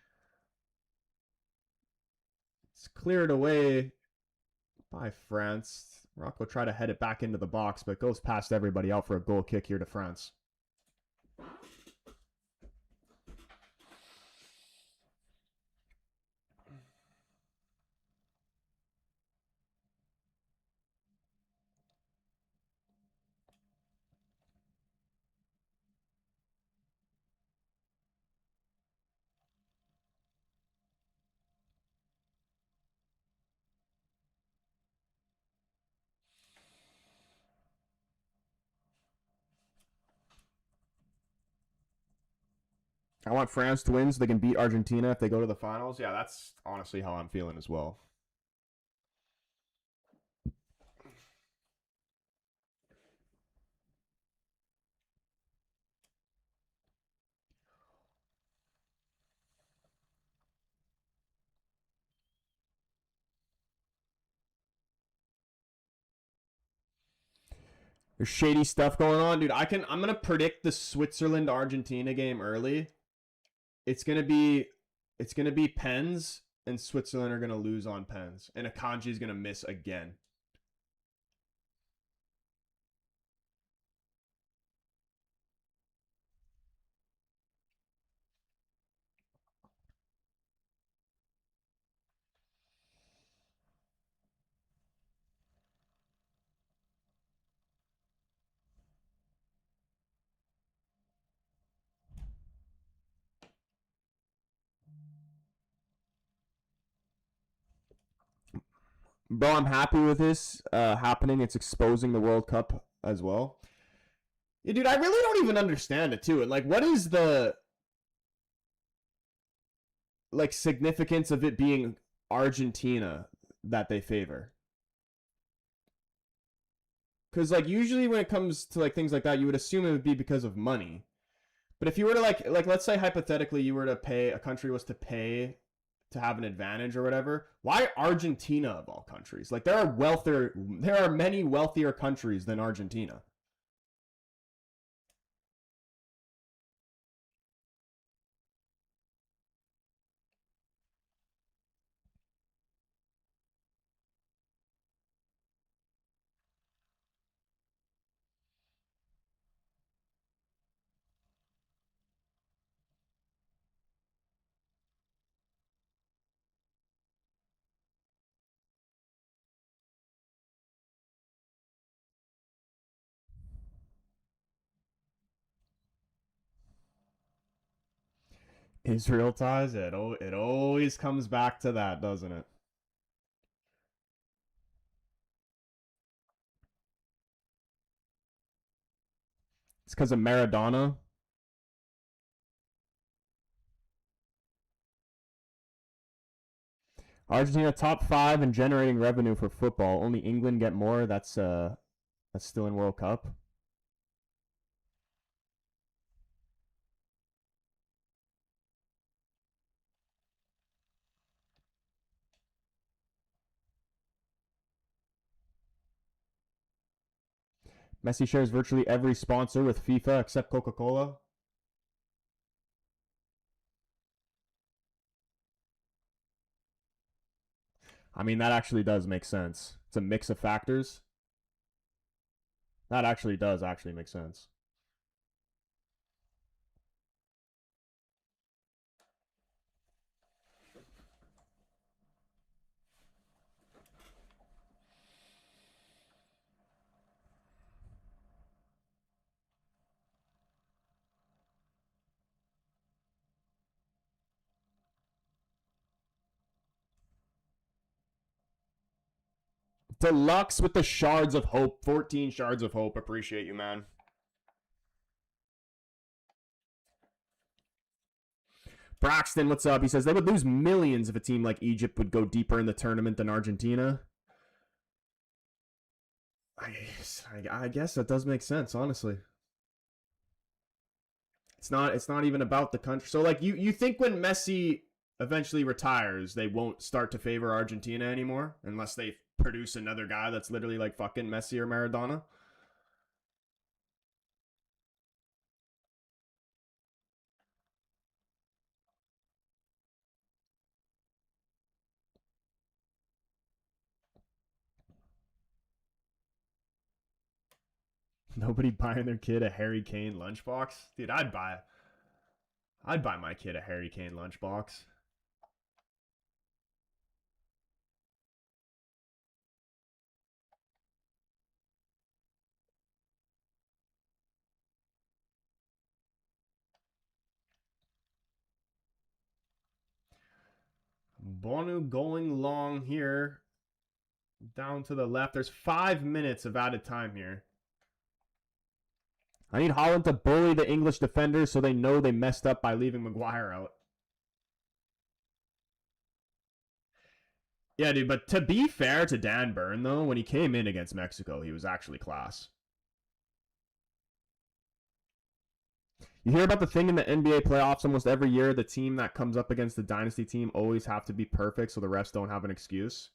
It's cleared away by France. Morocco tried to head it back into the box, but goes past everybody out for a goal kick here to France. I want France to win so they can beat Argentina if they go to the finals. Yeah, that's honestly how I'm feeling as well. There's shady stuff going on, dude. I'm gonna predict the Switzerland Argentina game early. It's gonna be pens, and Switzerland are gonna lose on pens, and Akanji is gonna miss again. Bro, I'm happy with this happening. It's exposing the World Cup as well. Yeah, dude, I really don't even understand it too. And like, what is the like significance of it being Argentina that they favor? Because like usually when it comes to like things like that, you would assume it would be because of money. But if you were to like let's say hypothetically you were to pay a country was to pay to have an advantage or whatever, why Argentina of all countries? Like there are many wealthier countries than Argentina. Israel ties, it always comes back to that, doesn't it? It's because of Maradona. Argentina top 5 in generating revenue for football. Only England get more. That's still in World Cup. Messi shares virtually every sponsor with FIFA except Coca-Cola. I mean, that actually does make sense. It's a mix of factors. That actually does make sense. Deluxe with the shards of hope. 14 shards of hope. Appreciate you, man. Braxton, what's up? He says they would lose millions if a team like Egypt would go deeper in the tournament than Argentina. I guess that does make sense, honestly. It's not even about the country. So like you think when Messi eventually retires, they won't start to favor Argentina anymore unless they produce another guy that's literally like fucking Messi or Maradona. Nobody buying their kid a Harry Kane lunchbox? Dude, I'd buy my kid a Harry Kane lunchbox. Bonu going long here. Down to the left. There's 5 minutes of added time here. I need Holland to bully the English defenders so they know they messed up by leaving Maguire out. Yeah, dude, but to be fair to Dan Burn, though, when he came in against Mexico, he was actually class. You hear about the thing in the NBA playoffs almost every year. The team that comes up against the dynasty team always have to be perfect so the refs don't have an excuse.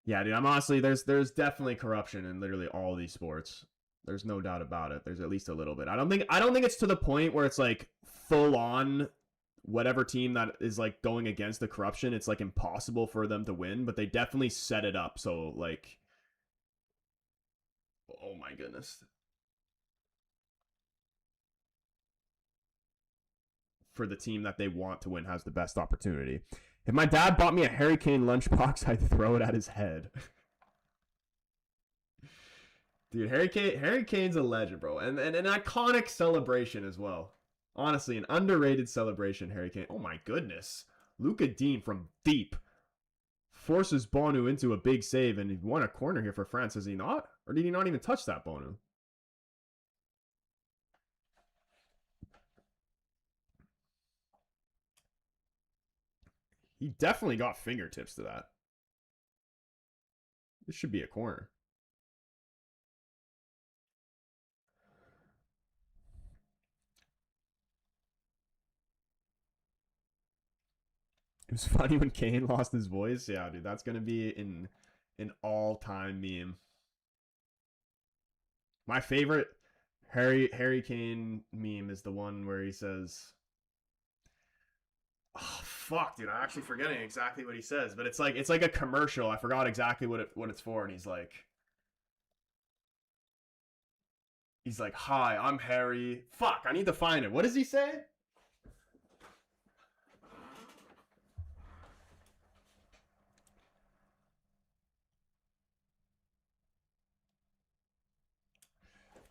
Yeah, dude, I'm honestly, there's definitely corruption in literally all these sports. There's no doubt about it. There's at least a little bit. I don't think it's to the point where it's like full on whatever team that is like going against the corruption, it's like impossible for them to win, but they definitely set it up so like, oh my goodness. For the team that they want to win has the best opportunity. If my dad bought me a Harry Kane lunchbox, I'd throw it at his head. Dude, Harry Kane's a legend, bro. And an iconic celebration as well. Honestly, an underrated celebration, Harry Kane. Oh my goodness. Luka Dean from deep forces Bonu into a big save, and he won a corner here for France, has he not? Or did he not even touch that, Bonu? He definitely got fingertips to that. This should be a corner. It was funny when Kane lost his voice. Yeah, dude, that's gonna be an all-time meme. My favorite Harry Kane meme is the one where he says, "Oh fuck, dude, I'm actually forgetting exactly what he says, but it's like a commercial. I forgot exactly what it's for, and he's like, "Hi, I'm Harry." Fuck, I need to find it. What does he say?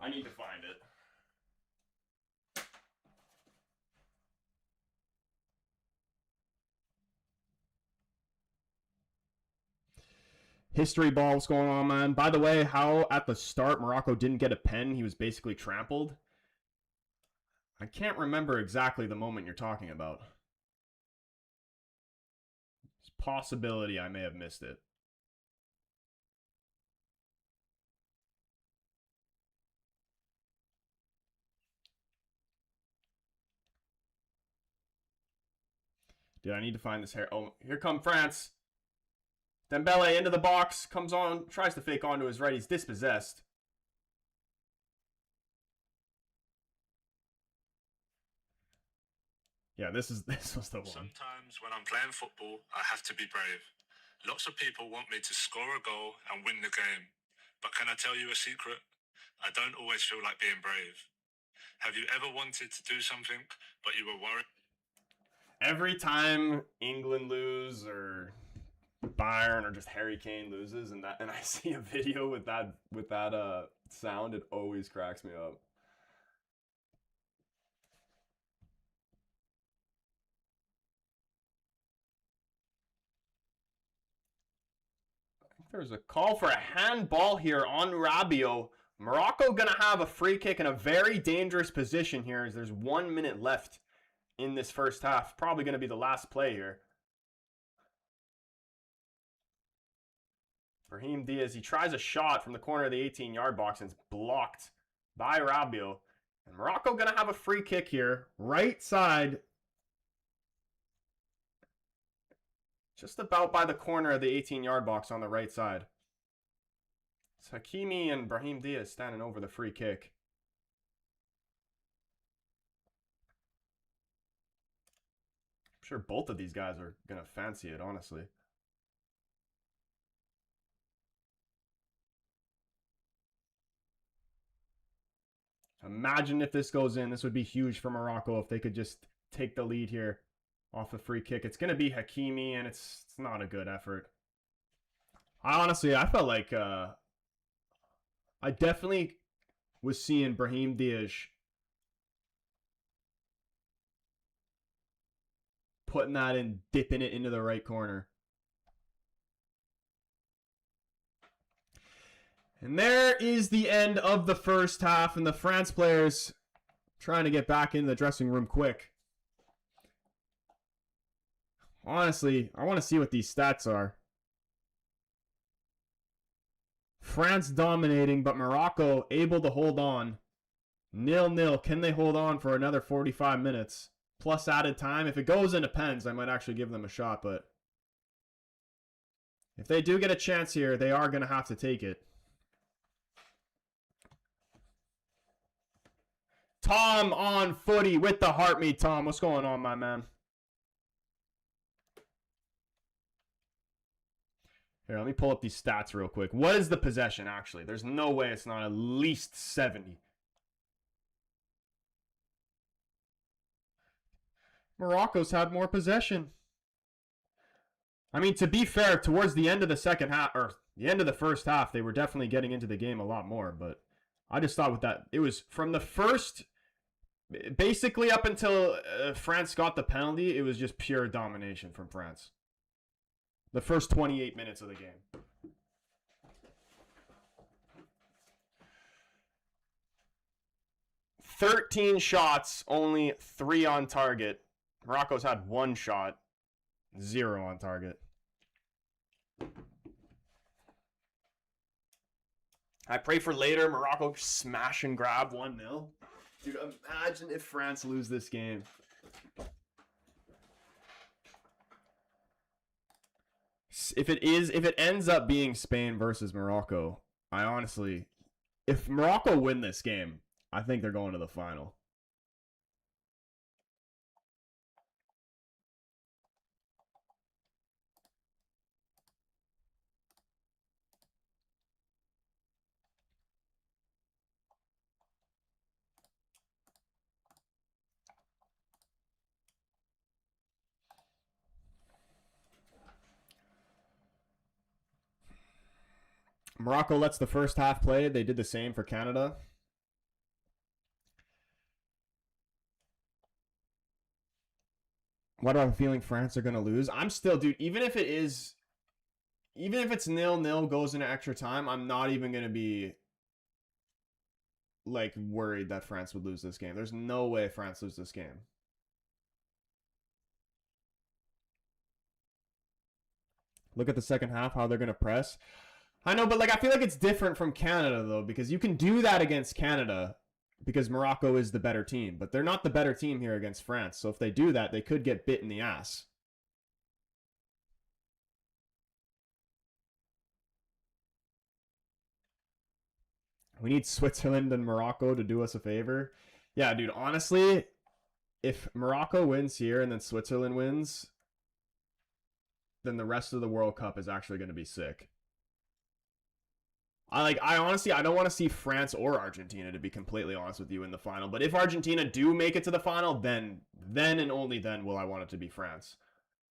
I need to find it. History ball, what's going on, man? By the way, how at the start Morocco didn't get a pen, he was basically trampled. I can't remember exactly the moment you're talking about. It's a possibility I may have missed it. Dude, I need to find this hair. Oh, here come France. Dembele into the box, comes on, tries to fake onto his right. He's dispossessed. Yeah, this was the one. Sometimes when I'm playing football, I have to be brave. Lots of people want me to score a goal and win the game. But can I tell you a secret? I don't always feel like being brave. Have you ever wanted to do something, but you were worried? Every time England lose or Bayern or just Harry Kane loses and I see a video with that sound, it always cracks me up. There's a call for a handball here on Rabiot. Morocco gonna have a free kick in a very dangerous position here as there's 1 minute left in this first half. Probably gonna be the last play here. Brahim Diaz, he tries a shot from the corner of the 18-yard box and it's blocked by Rabiot. And Morocco gonna have a free kick here, right side. just about by the corner of the 18-yard box on the right side. It's Hakimi and Brahim Diaz standing over the free kick. I'm sure both of these guys are going to fancy it, honestly. Imagine if this goes in. This would be huge for Morocco if they could just take the lead here off a free kick. It's going to be Hakimi, and it's not a good effort. I felt like I definitely was seeing Brahim Diaz putting that in, dipping it into the right corner. And there is the end of the first half, and the France players trying to get back in the dressing room quick. Honestly, I want to see what these stats are. France dominating, but Morocco able to hold on. 0-0. Can they hold on for another 45 minutes? Plus added time. If it goes into pens, I might actually give them a shot, but if they do get a chance here, they are going to have to take it. Tom on footy with the heart meet. Tom, what's going on, my man? Here, let me pull up these stats real quick. What is the possession, actually? There's no way it's not at least 70. Morocco's had more possession. I mean, to be fair, towards the end of the second half, or the end of the first half, they were definitely getting into the game a lot more, but I just thought with that, it was from the first, basically up until France got the penalty, it was just pure domination from France. The first 28 minutes of the game. "13 shots, only 3 on target. Morocco's had 1 shot, 0 on target. I pray for later, Morocco smash and grab 1-0. Dude, imagine if France lose this game. If it ends up being Spain versus Morocco, I honestly, if Morocco win this game, I think they're going to the final. Morocco lets the first half play. They did the same for Canada. What do I have a feeling France are going to lose? I'm still, dude, even if it's 0-0, goes into extra time, I'm not even going to be like worried that France would lose this game. There's no way France loses this game. Look at the second half, how they're going to press. I know, but like I feel like it's different from Canada, though, because you can do that against Canada because Morocco is the better team. But they're not the better team here against France. So if they do that, they could get bit in the ass. We need Switzerland and Morocco to do us a favor. Yeah, dude, honestly, if Morocco wins here and then Switzerland wins, then the rest of the World Cup is actually going to be sick. I honestly, I don't want to see France or Argentina, to be completely honest with you, in the final. But if Argentina do make it to the final, then and only then will I want it to be France.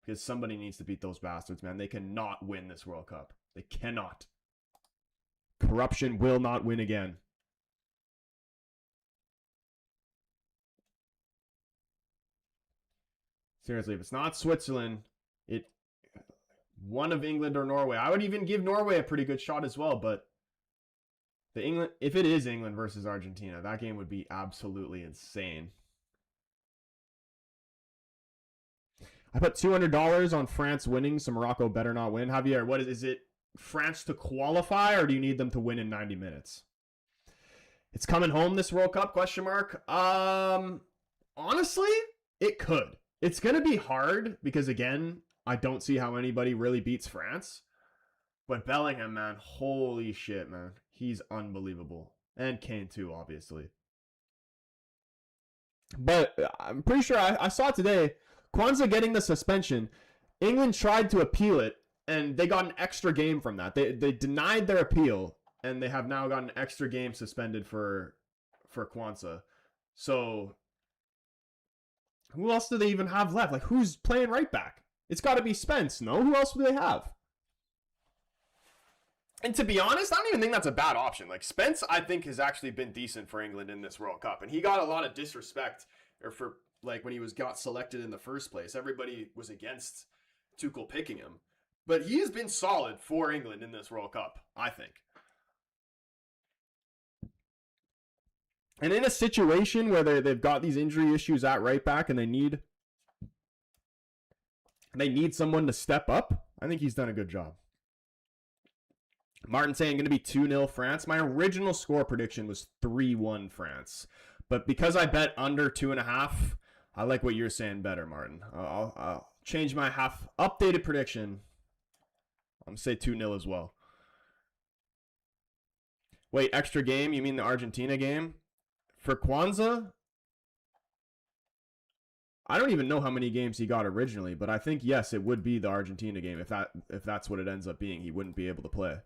Because somebody needs to beat those bastards, man. They cannot win this World Cup. They cannot. Corruption will not win again. Seriously, if it's not Switzerland, one of England or Norway. I would even give Norway a pretty good shot as well, but if it is England versus Argentina, that game would be absolutely insane. I put $200 on France winning, so Morocco better not win. Javier, what is it? France to qualify, or do you need them to win in 90 minutes? It's coming home this World Cup, question mark. Honestly, it could. It's going to be hard because, again, I don't see how anybody really beats France. But Bellingham, man, holy shit, man. He's unbelievable. And Kane, too, obviously. But I'm pretty sure I saw today, Kwanzaa getting the suspension, England tried to appeal it, and they got an extra game from that. They denied their appeal, and they have now got an extra game suspended for Kwanzaa. So, who else do they even have left? Like, who's playing right back? It's got to be Spence, no? Who else do they have? And to be honest, I don't even think that's a bad option. Like, Spence, I think, has actually been decent for England in this World Cup. And he got a lot of disrespect for, like, when he got selected in the first place. Everybody was against Tuchel picking him. But he has been solid for England in this World Cup, I think. And in a situation where they've got these injury issues at right back and they need someone to step up, I think he's done a good job. Martin saying going to be 2-0 France. My original score prediction was 3-1 France. But because I bet under 2.5, I like what you're saying better, Martin. I'll change my half updated prediction. I'm going to say 2-0 as well. Wait, extra game? You mean the Argentina game? For Kwanzaa? I don't even know how many games he got originally, but I think, yes, it would be the Argentina game. If that's what it ends up being, he wouldn't be able to play.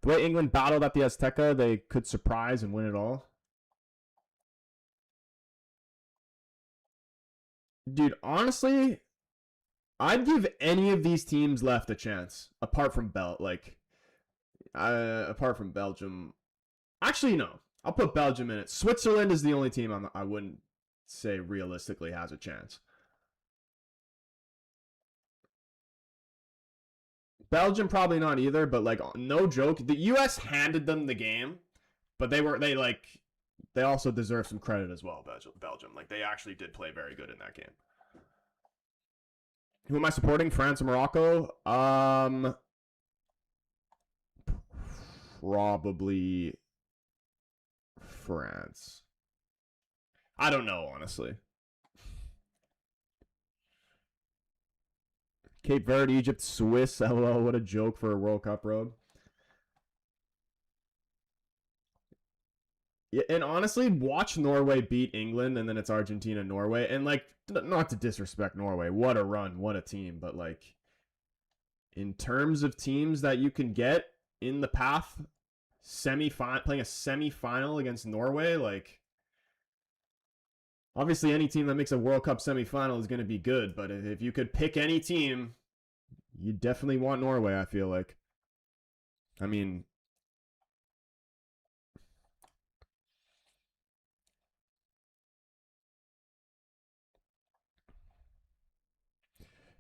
The way England battled at the Azteca, they could surprise and win it all. Dude, honestly, I'd give any of these teams left a chance, apart from apart from Belgium. Actually, no. I'll put Belgium in it. Switzerland is the only team I wouldn't say realistically has a chance. Belgium probably not either, but like no joke, the US handed them the game, but they also deserve some credit as well, Belgium. Like they actually did play very good in that game. Who am I supporting? France or Morocco? Probably France. I don't know, honestly. Cape Verde, Egypt, Swiss. LOL, what a joke for a World Cup road. Yeah, and honestly, watch Norway beat England, and then it's Argentina, Norway. And, like, not to disrespect Norway. What a run. What a team. But, like, in terms of teams that you can get in the path, playing a semi-final against Norway, like, obviously any team that makes a World Cup semi-final is going to be good. But if you could pick any team, you definitely want Norway, I feel like. I mean,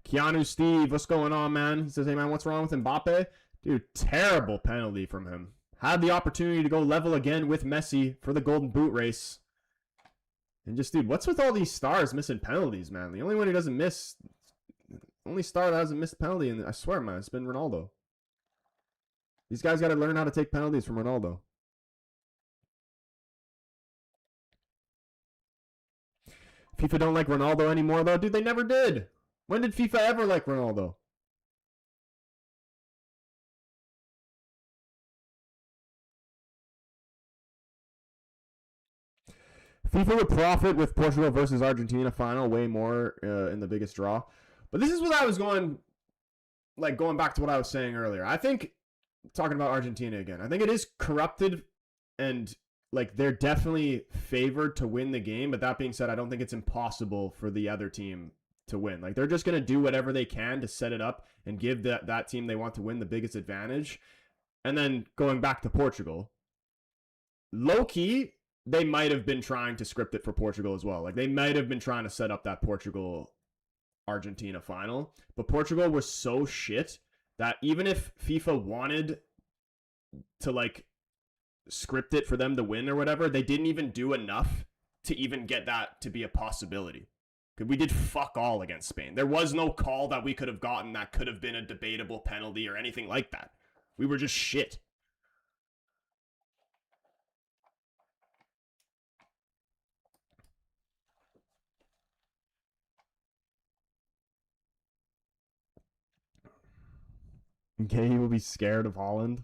Keanu Steve, what's going on, man? He says, hey, man, what's wrong with Mbappe? Dude, terrible penalty from him. Had the opportunity to go level again with Messi for the Golden Boot race. And just, dude, what's with all these stars missing penalties, man? The only one who doesn't miss, only star that hasn't missed a penalty, and I swear, man, it's been Ronaldo. These guys got to learn how to take penalties from Ronaldo. FIFA don't like Ronaldo anymore, though. Dude, they never did. When did FIFA ever like Ronaldo? FIFA would profit with Portugal versus Argentina final way more in the biggest draw. But this is what I was going back to what I was saying earlier. I think, talking about Argentina again, I think it is corrupted and like they're definitely favored to win the game. But that being said, I don't think it's impossible for the other team to win. Like they're just going to do whatever they can to set it up and give that team they want to win the biggest advantage. And then going back to Portugal, low-key, they might have been trying to script it for Portugal as well. Like they might have been trying to set up that Portugal-Argentina final. But Portugal was so shit that even if FIFA wanted to like script it for them to win or whatever, they didn't even do enough to even get that to be a possibility. Because we did fuck all against Spain. There was no call that we could have gotten that could have been a debatable penalty or anything like that. We were just shit. He will be scared of Holland.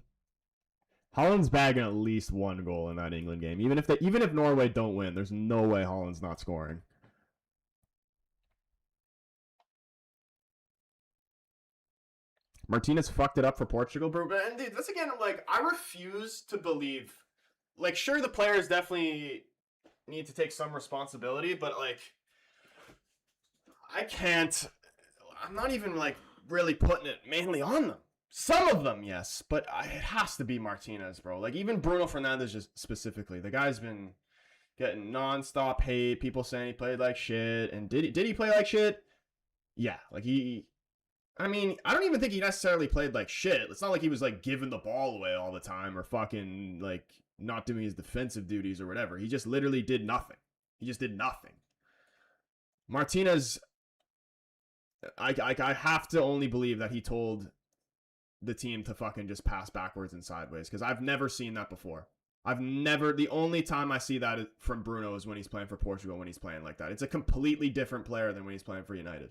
Holland's bagging at least one goal in that England game. Even if Norway don't win, there's no way Holland's not scoring. Martinez fucked it up for Portugal, bro. And dude, that's again, like, I refuse to believe. Like, sure, the players definitely need to take some responsibility, but like, I can't. I'm not even like really putting it mainly on them. Some of them, yes, but it has to be Martinez, bro. Like, even Bruno Fernandes, just specifically, the guy's been getting nonstop hate. People saying he played like shit, and did he play like shit? Yeah, like I mean, I don't even think he necessarily played like shit. It's not like he was like giving the ball away all the time or fucking like not doing his defensive duties or whatever. He just literally did nothing. He just did nothing. Martinez, I have to only believe that he told the team to fucking just pass backwards and sideways, because I've never seen that before. The only time I see that from Bruno is when he's playing for Portugal, when he's playing like that. It's a completely different player than when he's playing for United.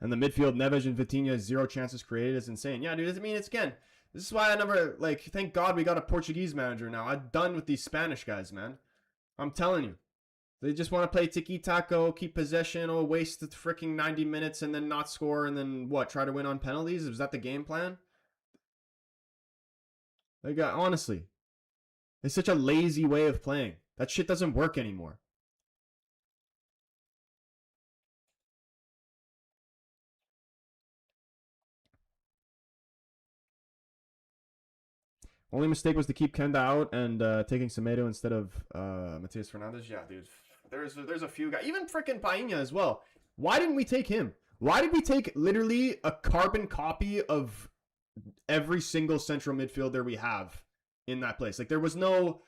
And the midfield, Neves and Vitinha, 0 chances created is insane. Yeah, dude, I mean, it's again, this is why I never, like, thank God we got a Portuguese manager now. I'm done with these Spanish guys, man. I'm telling you. They just want to play tiki-taka, keep possession, or waste the freaking 90 minutes and then not score, and then what, try to win on penalties? Is that the game plan? Like, honestly, it's such a lazy way of playing. That shit doesn't work anymore. Only mistake was to keep Kenda out and taking Semedo instead of Matias Fernandes. Yeah, dude. There's a few guys. Even freaking Painha as well. Why didn't we take him? Why did we take literally a carbon copy of every single central midfielder we have in that place? Like, there was no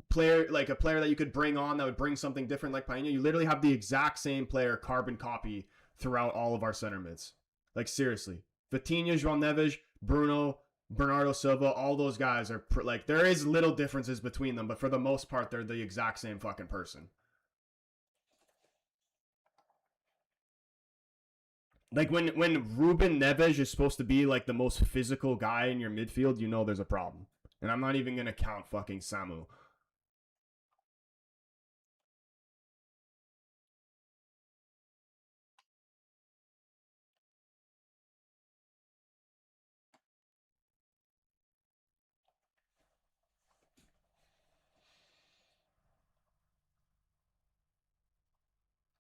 player, like a player that you could bring on that would bring something different like Painha. You literally have the exact same player, carbon copy, throughout all of our center mids. Like, seriously. Vitinha, João Neves, Bruno, Bernardo Silva, all those guys are like, there is little differences between them, but for the most part, they're the exact same fucking person. Like, when Ruben Neves is supposed to be like the most physical guy in your midfield, you know there's a problem. And I'm not even gonna count fucking Samu.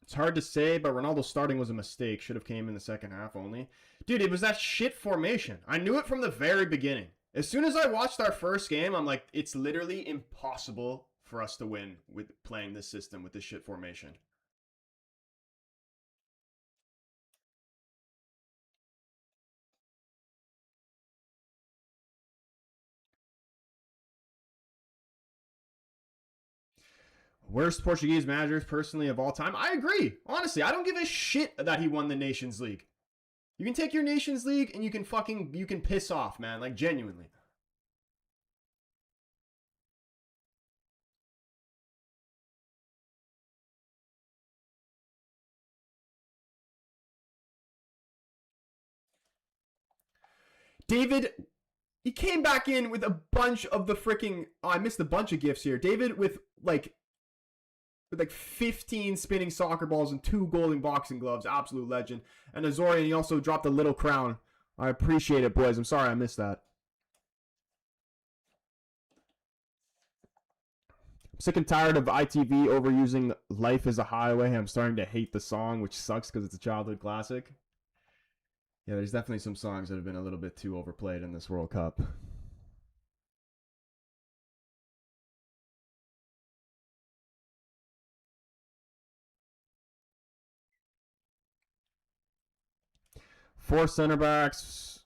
It's hard to say, but Ronaldo starting was a mistake. Should have came in the second half only. Dude, it was that shit formation. I knew it from the very beginning. As soon as I watched our first game, I'm like, it's literally impossible for us to win with playing this system with this shit formation. Worst Portuguese managers, personally, of all time. I agree. Honestly, I don't give a shit that he won the Nations League. You can take your Nations League and you can piss off, man. Like, genuinely. David, he came back in with a bunch of the freaking. Oh, I missed a bunch of gifts here. David with like 15 spinning soccer balls and 2 golden boxing gloves. Absolute legend. And Azorian, he also dropped a little crown. I appreciate it, boys. I'm sorry I missed that. I'm sick and tired of ITV overusing Life is a Highway. I'm starting to hate the song, which sucks because it's a childhood classic. Yeah, there's definitely some songs that have been a little bit too overplayed in this World Cup. Four center backs.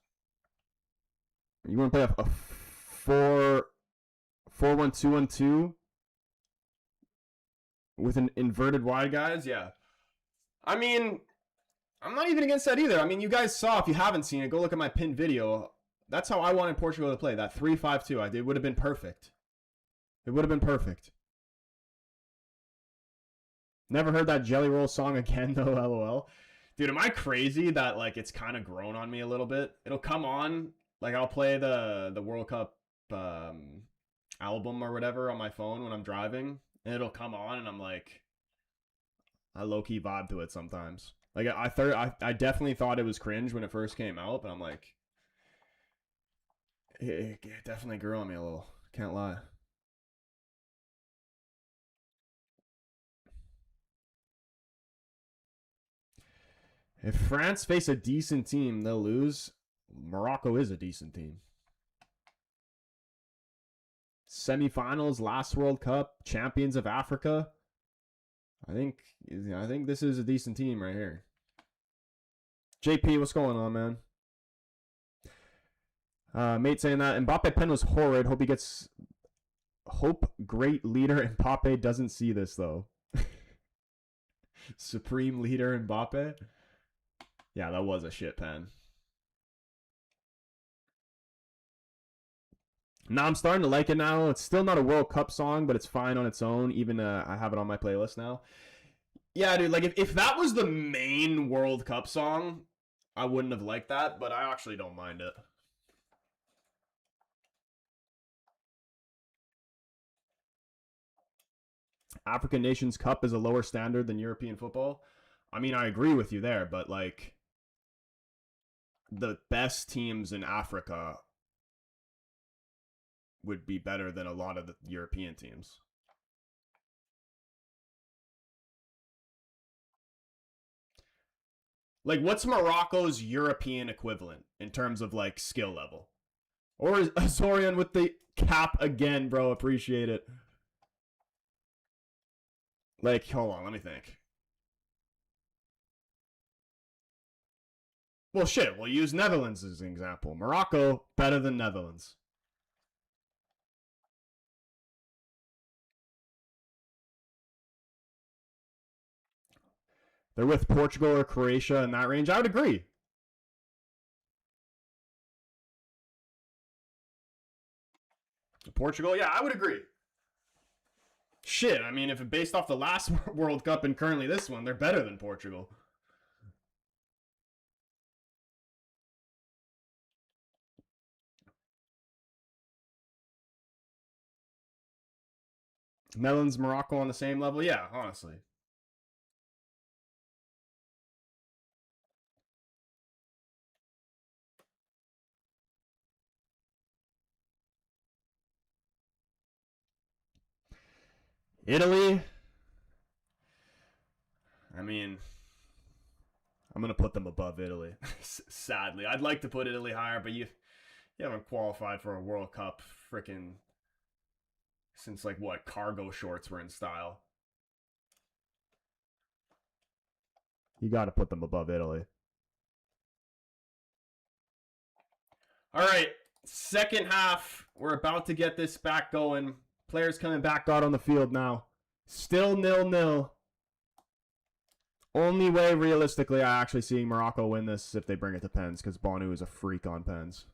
You want to play a 4-1-2-1-2 with an inverted wide guys? Yeah. I mean, I'm not even against that either. I mean, you guys saw, if you haven't seen it, go look at my pinned video. That's how I wanted Portugal to play. That 3-5-2. It would have been perfect. It would have been perfect. Never heard that Jelly Roll song again though, lol. Dude, am I crazy that like it's kind of grown on me a little bit? It'll come on, like I'll play the World Cup album or whatever on my phone when I'm driving, and it'll come on, and I'm like, I low key vibe to it sometimes. Like I definitely thought it was cringe when it first came out, but I'm like, it definitely grew on me a little. Can't lie. If France face a decent team, they'll lose. Morocco is a decent team. Semifinals, last World Cup, champions of Africa. I think this is a decent team right here. JP, what's going on, man? Mate saying that Mbappe pen was horrid. Hope great leader Mbappe doesn't see this though. Supreme leader Mbappe. Yeah, that was a shit pen. Now I'm starting to like it now. It's still not a World Cup song, but it's fine on its own. Even I have it on my playlist now. Yeah, dude, like if that was the main World Cup song, I wouldn't have liked that, but I actually don't mind it. African Nations Cup is a lower standard than European football. I mean, I agree with you there, but like the best teams in Africa would be better than a lot of the European teams. Like, what's Morocco's European equivalent in terms of like skill level? Or is Azorian with the cap again, bro? Appreciate it. Like, hold on, let me think. Well, shit, we'll use Netherlands as an example. Morocco, better than Netherlands. They're with Portugal or Croatia in that range. I would agree. Portugal, yeah, I would agree. Shit, I mean, if it based off the last World Cup and currently this one, they're better than Portugal. Netherlands, Morocco on the same level? Yeah, honestly. Italy, I mean, I'm going to put them above Italy. Sadly. I'd like to put Italy higher, but you haven't qualified for a World Cup freaking since like what, cargo shorts were in style. You got to put them above Italy. All right, second half. We're about to get this back going. Players coming back out on the field now. Still 0-0. Only way, realistically, I actually see Morocco win this is if they bring it to pens, because Bonu is a freak on pens.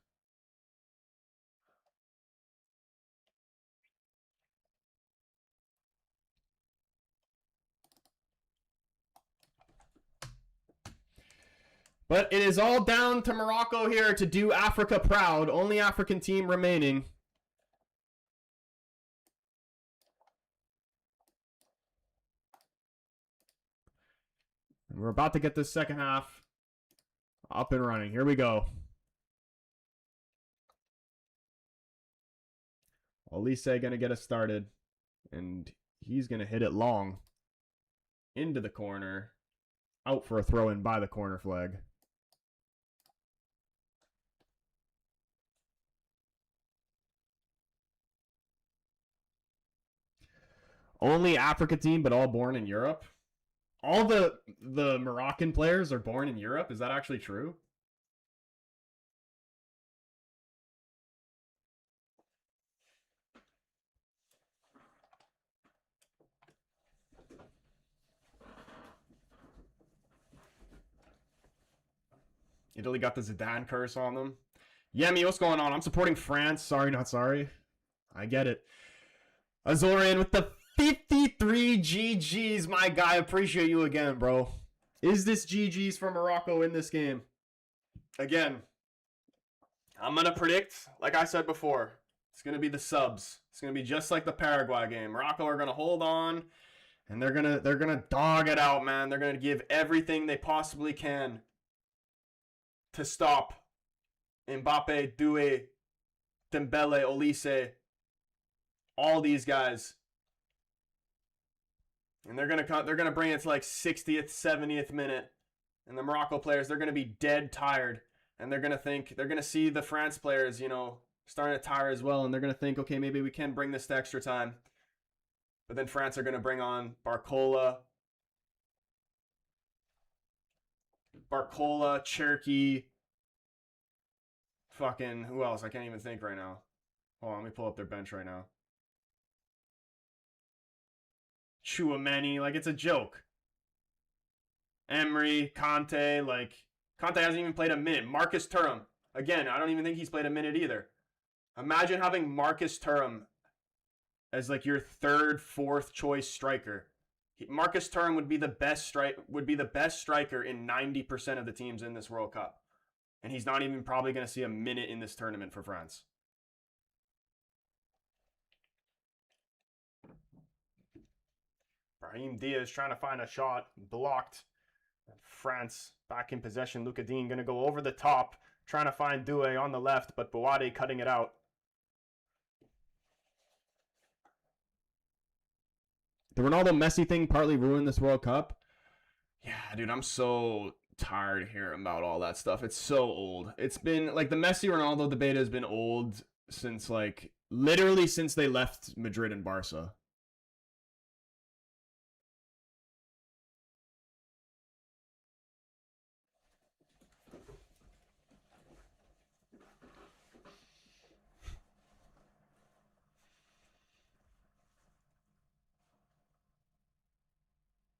But it is all down to Morocco here to do Africa proud. Only African team remaining. And we're about to get this second half up and running. Here we go. Elise going to get us started. And he's going to hit it long. Into the corner. Out for a throw in by the corner flag. Only Africa team, but all born in Europe. All the Moroccan players are born in Europe. Is that actually true? Italy got the Zidane curse on them. Yemi, what's going on? I'm supporting France. Sorry, not sorry. I get it. Azorian with the 53 GGs, my guy. Appreciate you again, bro. Is this GGs for Morocco in this game? Again, I'm going to predict, like I said before, it's going to be the subs. It's going to be just like the Paraguay game. Morocco are going to hold on, and they're going to dog it out, man. They're going to give everything they possibly can to stop Mbappe, Doué, Dembele, Olise, all these guys. And they're gonna bring it to like 60th, 70th minute, and the Morocco players, they're gonna be dead tired, and they're gonna see the France players, starting to tire as well, and they're gonna think, okay, maybe we can bring this to extra time. But then France are gonna bring on Barcola, Cherky, fucking who else? I can't even think right now. Hold on, let me pull up their bench right now. Chouameni, like it's a joke. Emery, Conte, Conte hasn't even played a minute. Marcus Thuram, again, I don't even think he's played a minute either. Imagine having Marcus Thuram as like your third, fourth choice striker. Marcus Thuram would be the best striker in 90% of the teams in this World Cup, and he's not even probably going to see a minute in this tournament for France. Brahim Diaz trying to find a shot, blocked. France back in possession. Luka Dean going to go over the top, trying to find Doué on the left, but Bouade cutting it out. The Ronaldo-Messi thing partly ruined this World Cup. Yeah, dude, I'm so tired of hearing about all that stuff. It's so old. It's been, like, the Messi-Ronaldo debate has been old since, like, literally since they left Madrid and Barca.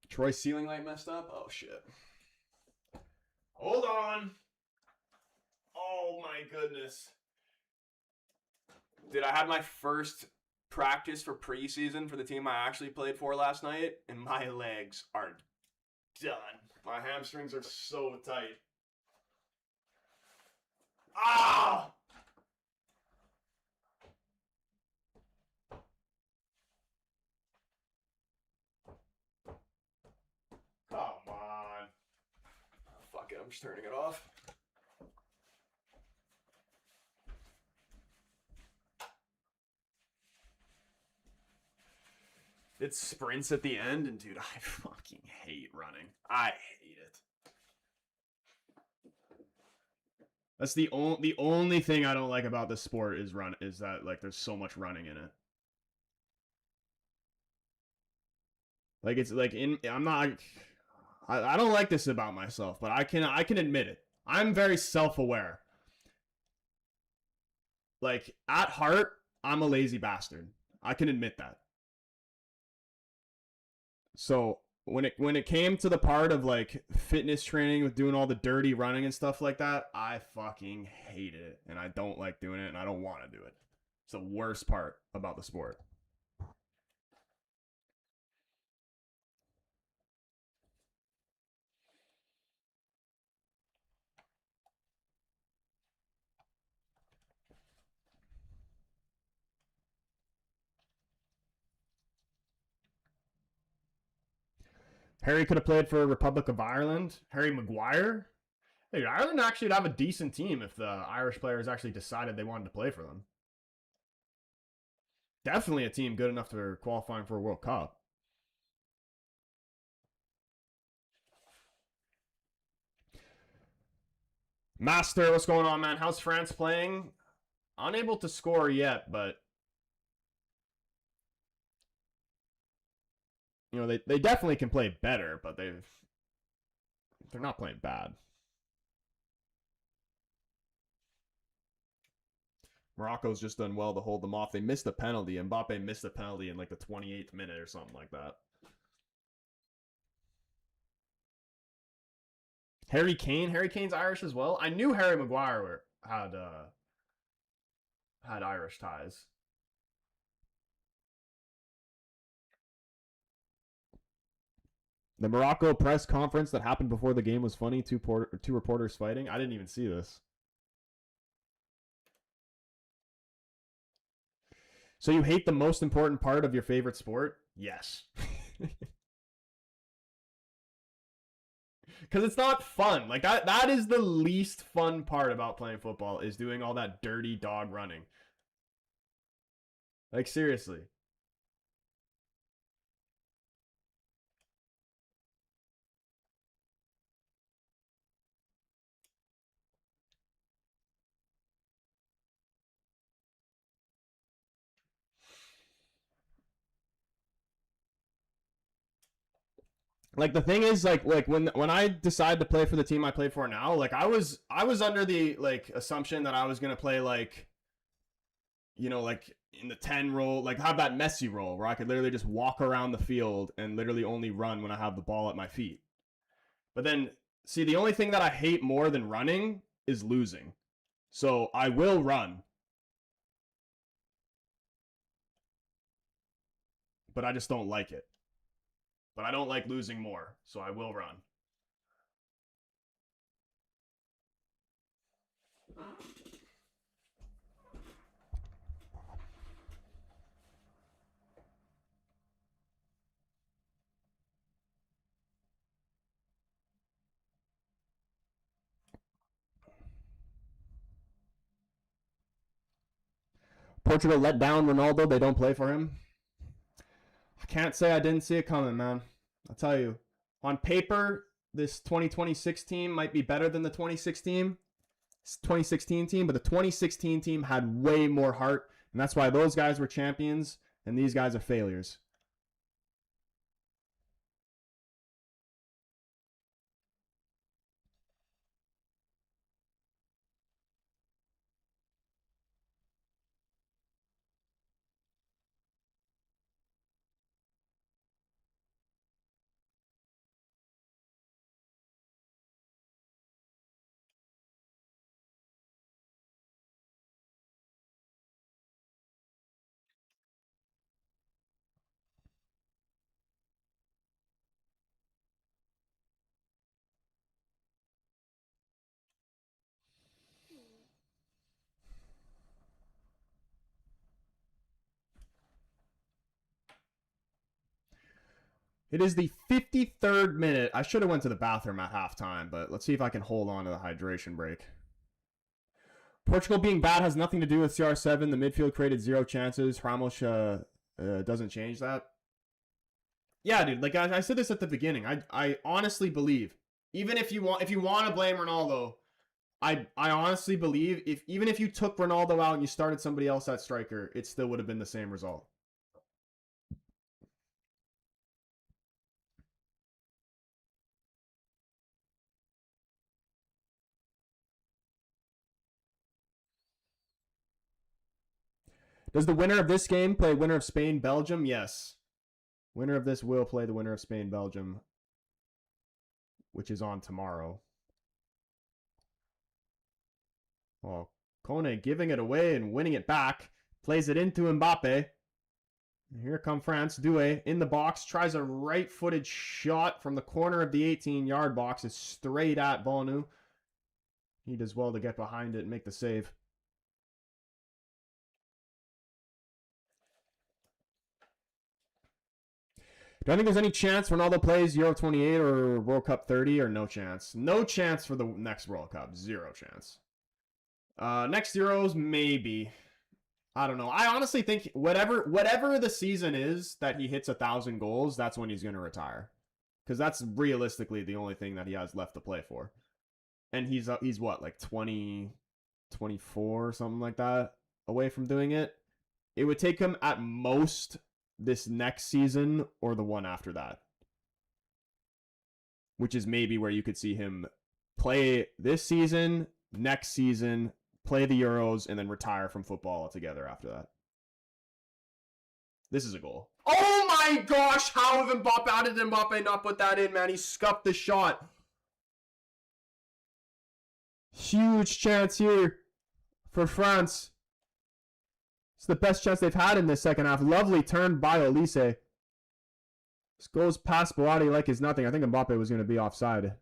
Troy's ceiling light messed up? Oh, shit. Hold on. Oh, my goodness. Dude, I had my first practice for preseason for the team I actually played for last night, and my legs are done. My hamstrings are so tight. Ah! Come on. Fuck it, I'm just turning it off. It sprints at the end, and dude, I fucking hate running. I hate it. That's the only thing I don't like about this sport is that like there's so much running in it. Like it's like I don't like this about myself, but I can admit it. I'm very self-aware. Like at heart, I'm a lazy bastard. I can admit that. So when it came to the part of like fitness training with doing all the dirty running and stuff like that, I fucking hate it, and I don't like doing it, and I don't want to do it. It's the worst part about the sport. Harry could have played for Republic of Ireland. Harry Maguire. Hey, Ireland actually would have a decent team if the Irish players actually decided they wanted to play for them. Definitely a team good enough to qualifying for a World Cup. Master, what's going on, man? How's France playing? Unable to score yet, but you know they definitely can play better, but they're not playing bad. Morocco's just done well to hold them off. They missed a penalty. Mbappe missed a penalty in like the 28th minute or something like that. Harry Kane. Harry Kane's Irish as well. I knew Harry Maguire had Irish ties. The Morocco press conference that happened before the game was funny. Two reporters fighting. I didn't even see this. So you hate the most important part of your favorite sport? Yes. Because it's not fun. Like that is the least fun part about playing football, is doing all that dirty dog running. Like, seriously. Like, the thing is, like when I decided to play for the team I play for now, like I was under the like assumption that I was gonna play like, you know, like in the 10 role, like have that Messi role where I could literally just walk around the field and literally only run when I have the ball at my feet. But then, see, the only thing that I hate more than running is losing. So I will run, but I just don't like it. But I don't like losing more, so I will run. Portugal let down Ronaldo. They don't play for him. I can't say I didn't see it coming, man. I'll tell you. On paper, this 2026 team might be better than the 2016 team, but the 2016 team had way more heart, and that's why those guys were champions and these guys are failures. It is the 53rd minute. I should have went to the bathroom at halftime, but let's see if I can hold on to the hydration break. Portugal being bad has nothing to do with CR7. The midfield created 0 chances. Ramos doesn't change that. Yeah, dude. Like I said this at the beginning. I honestly believe, even if you want to blame Ronaldo, I honestly believe even if you took Ronaldo out and you started somebody else at striker, it still would have been the same result. Does the winner of this game play winner of Spain, Belgium? Yes. Winner of this will play the winner of Spain, Belgium, which is on tomorrow. Oh, Kone giving it away and winning it back. Plays it into Mbappe. Here come France. Doué in the box. Tries a right-footed shot from the corner of the 18-yard box. It's straight at Bonu. He does well to get behind it and make the save. Do I think there's any chance Ronaldo plays Euro 28 or World Cup 30 or no chance? No chance for the next World Cup. 0 chance. Next Euros, maybe. I don't know. I honestly think whatever the season is that he hits 1,000 goals, that's when he's going to retire. Because that's realistically the only thing that he has left to play for. And he's what, like 20, 24 or something like that away from doing it? It would take him at most this next season or the one after that, which is maybe where you could see him play this season, next season, play the Euros, and then retire from football altogether after that. This is a goal. Oh my gosh! How did Mbappe not put that in, man? He scuffed the shot. Huge chance here for France. It's the best chance they've had in this second half. Lovely turn by Olise. This goes past Boatti like it's nothing. I think Mbappe was going to be offside.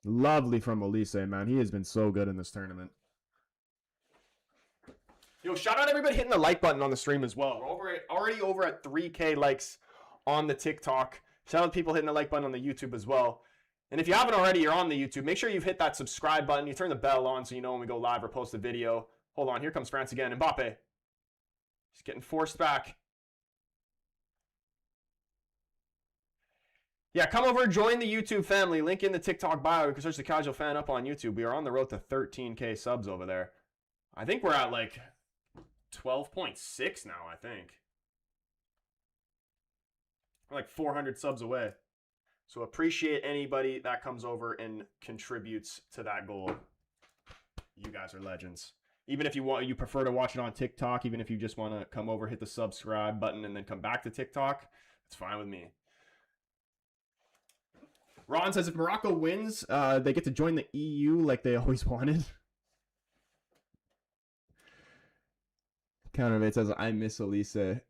Lovely from Olise, man. He has been so good in this tournament. Yo, shout out everybody hitting the like button on the stream as well. We're already over at 3K likes on the TikTok. Shout out to people hitting the like button on the YouTube as well. And if you haven't already, you're on the YouTube. Make sure you've hit that subscribe button. You turn the bell on so you know when we go live or post a video. Hold on, here comes France again. Mbappe. He's getting forced back. Yeah, come over, join the YouTube family. Link in the TikTok bio. You can search the Casual Fan up on YouTube. We are on the road to 13K subs over there. I think we're at like 12.6 now, I think. We're like 400 subs away. So appreciate anybody that comes over and contributes to that goal. You guys are legends. Even if you prefer to watch it on TikTok, even if you just want to come over, hit the subscribe button, and then come back to TikTok, it's fine with me. Ron says if Morocco wins, they get to join the EU like they always wanted. Countermate says, I miss Olise.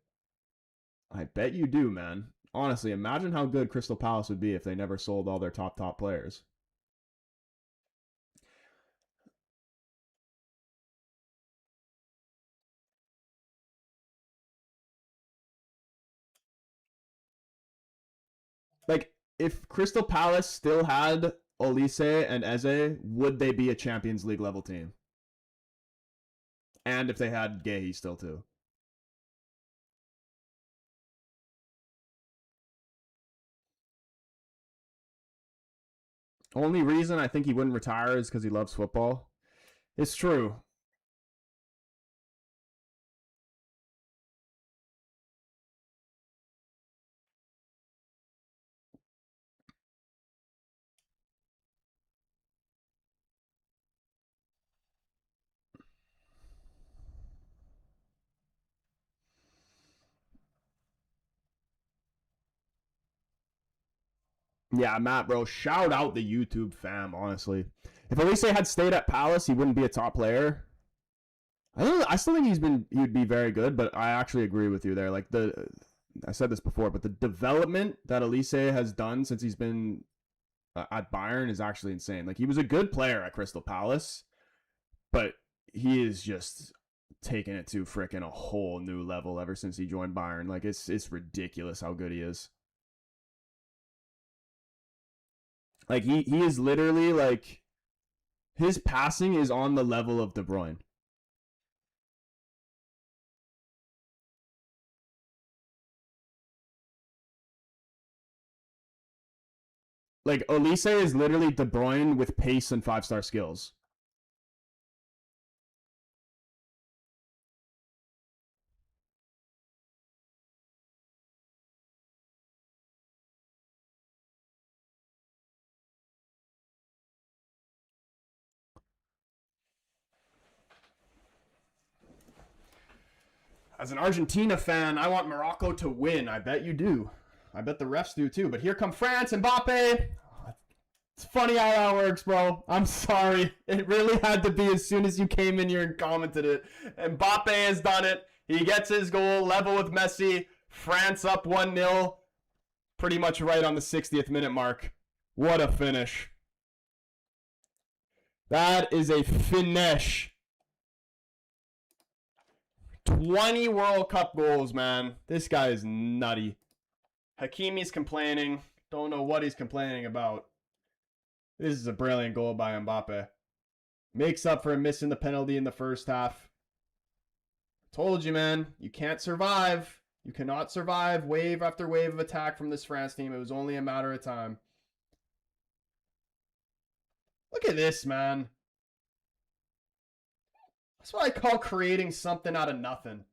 I bet you do, man. Honestly, imagine how good Crystal Palace would be if they never sold all their top players. Like, if Crystal Palace still had Olise and Eze, would they be a Champions League level team? And if they had Guehi still too. Only reason I think he wouldn't retire is because he loves football. It's true. Yeah, Matt, bro. Shout out the YouTube fam, honestly. If Olise had stayed at Palace, he wouldn't be a top player. I still think he would be very good, but I actually agree with you there. Like I said this before, but the development that Olise has done since he's been at Bayern is actually insane. Like, he was a good player at Crystal Palace, but he is just taking it to freaking a whole new level ever since he joined Bayern. Like, it's ridiculous how good he is. Like, he is literally, like, his passing is on the level of De Bruyne. Like, Olise is literally De Bruyne with pace and 5-star skills. As an Argentina fan, I want Morocco to win. I bet you do. I bet the refs do too. But here come France, Mbappe. It's funny how that works, bro. I'm sorry. It really had to be as soon as you came in here and commented it. Mbappe has done it. He gets his goal, level with Messi. France up 1-0. Pretty much right on the 60th minute mark. What a finish. That is a finish. 20 World Cup goals, man. This guy is nutty. Hakimi's complaining. Don't know what he's complaining about. This is a brilliant goal by Mbappe. Makes up for missing the penalty in the first half. Told you, man. You can't survive. You cannot survive wave after wave of attack from this France team. It was only a matter of time. Look at this, man. That's what I call creating something out of nothing.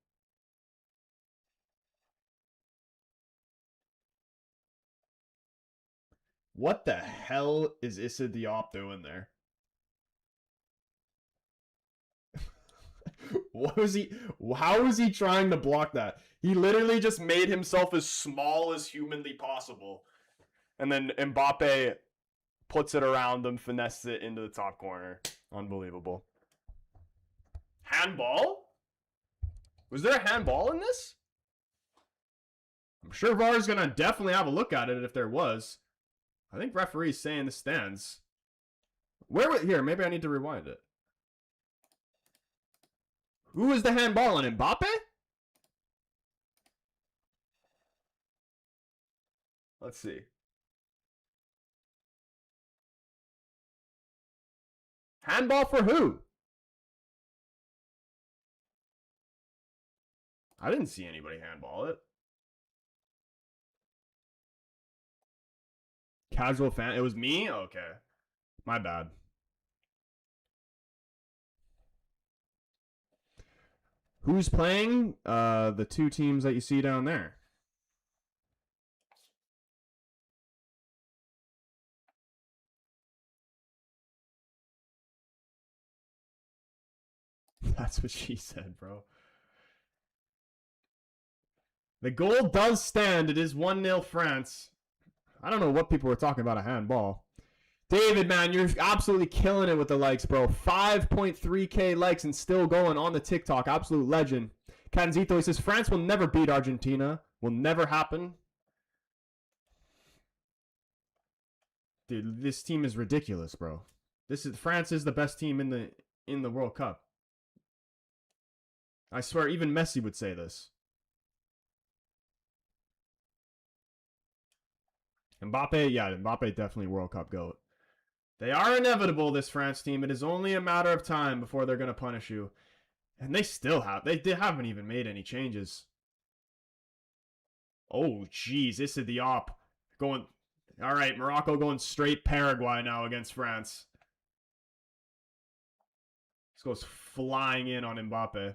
What the hell is Issa Diop doing there? What was he? How was he trying to block that? He literally just made himself as small as humanly possible. And then Mbappe puts it around him, finesses it into the top corner. Unbelievable. Handball? Was there a handball in this? I'm sure VAR's going to definitely have a look at it if there was. I think referee's saying this stands. Here, maybe I need to rewind it. Who was the handball on Mbappe? Let's see. Handball for who? I didn't see anybody handball it. Casual fan. It was me? Okay. My bad. Who's playing? The two teams that you see down there. That's what she said, bro. The goal does stand. It is 1-0 France. I don't know what people were talking about a handball. David, man, you're absolutely killing it with the likes, bro. 5.3K likes and still going on the TikTok. Absolute legend. Canzito, he says, France will never beat Argentina. Will never happen. Dude, this team is ridiculous, bro. France is the best team in the World Cup. I swear, even Messi would say this. Mbappe, yeah, Mbappe definitely World Cup GOAT. They are inevitable, this France team. It is only a matter of time before they're going to punish you. And they still have. They haven't even made any changes. Oh, jeez. This is the op. Going. All right, Morocco going straight Paraguay now against France. This goes flying in on Mbappe.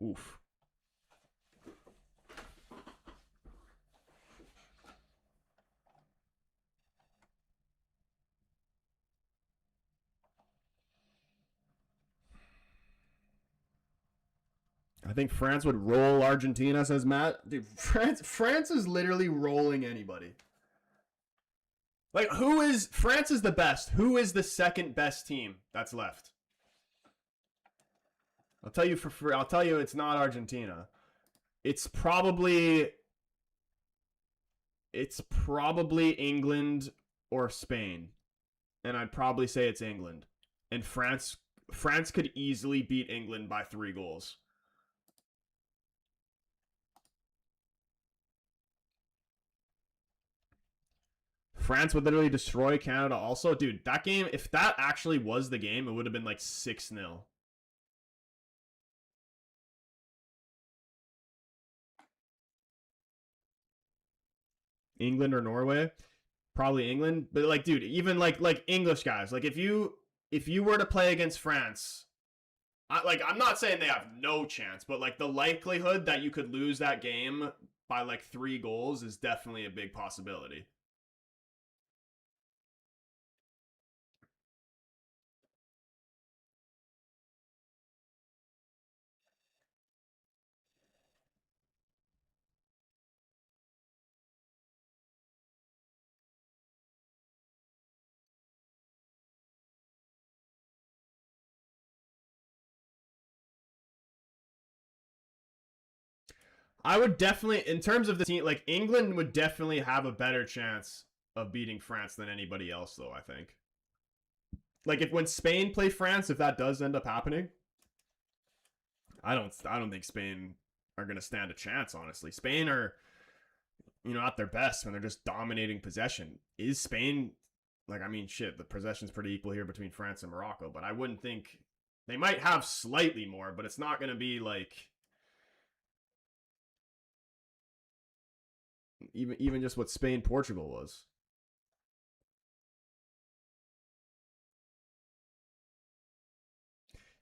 Oof. I think France would roll Argentina, says Matt. Dude, France is literally rolling anybody. Like, France is the best. Who is the second best team that's left? I'll tell you for free. I'll tell you it's not Argentina. It's probably England or Spain. And I'd probably say it's England. And France could easily beat England by 3 goals. France would literally destroy Canada also. Dude, that game, if that actually was the game, it would have been like 6-0. England or Norway? Probably England. But like, dude, even like English guys, like if you were to play against France, I'm not saying they have no chance, but like the likelihood that you could lose that game by like 3 goals is definitely a big possibility. I would definitely, in terms of the team, like England would definitely have a better chance of beating France than anybody else, though, I think. Like when Spain play France, if that does end up happening, I don't think Spain are going to stand a chance, honestly. Spain are, at their best when they're just dominating possession. Is Spain, shit, the possession's pretty equal here between France and Morocco, but I wouldn't think, they might have slightly more, but it's not going to be like, even just what Spain-Portugal was.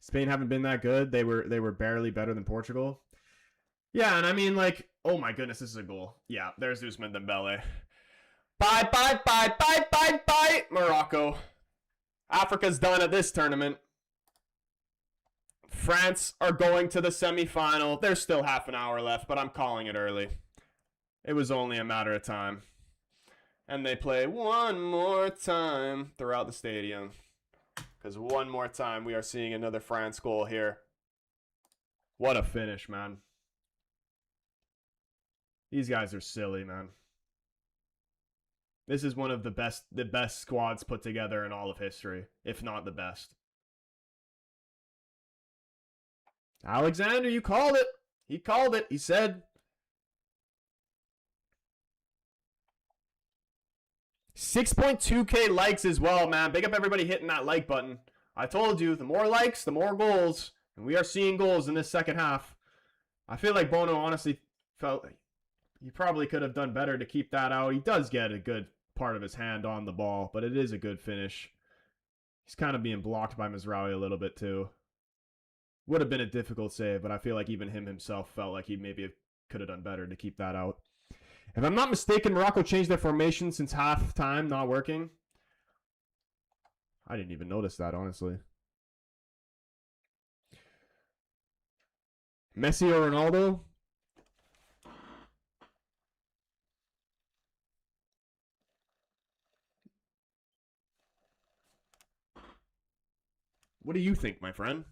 Spain haven't been that good. They were barely better than Portugal. Yeah, and oh my goodness, this is a goal. Yeah, there's Ousmane Dembele. Bye, Morocco. Africa's done at this tournament. France are going to the semifinal. There's still half an hour left, but I'm calling it early. It was only a matter of time. And they play one more time throughout the stadium. Because one more time, we are seeing another France goal here. What a finish, man. These guys are silly, man. This is one of the best squads put together in all of history, if not the best. Alexander, you called it. He called it. He said. 6.2K likes as well, man. Big up everybody hitting that like button. I told you, the more likes, the more goals. And we are seeing goals in this second half. I feel like Bono honestly felt he probably could have done better to keep that out. He does get a good part of his hand on the ball, but it is a good finish. He's kind of being blocked by Mizraoui a little bit too. Would have been a difficult save, but I feel like even him himself felt like he maybe could have done better to keep that out. If I'm not mistaken, Morocco changed their formation since halftime, not working. I didn't even notice that, honestly. Messi or Ronaldo? What do you think, my friend?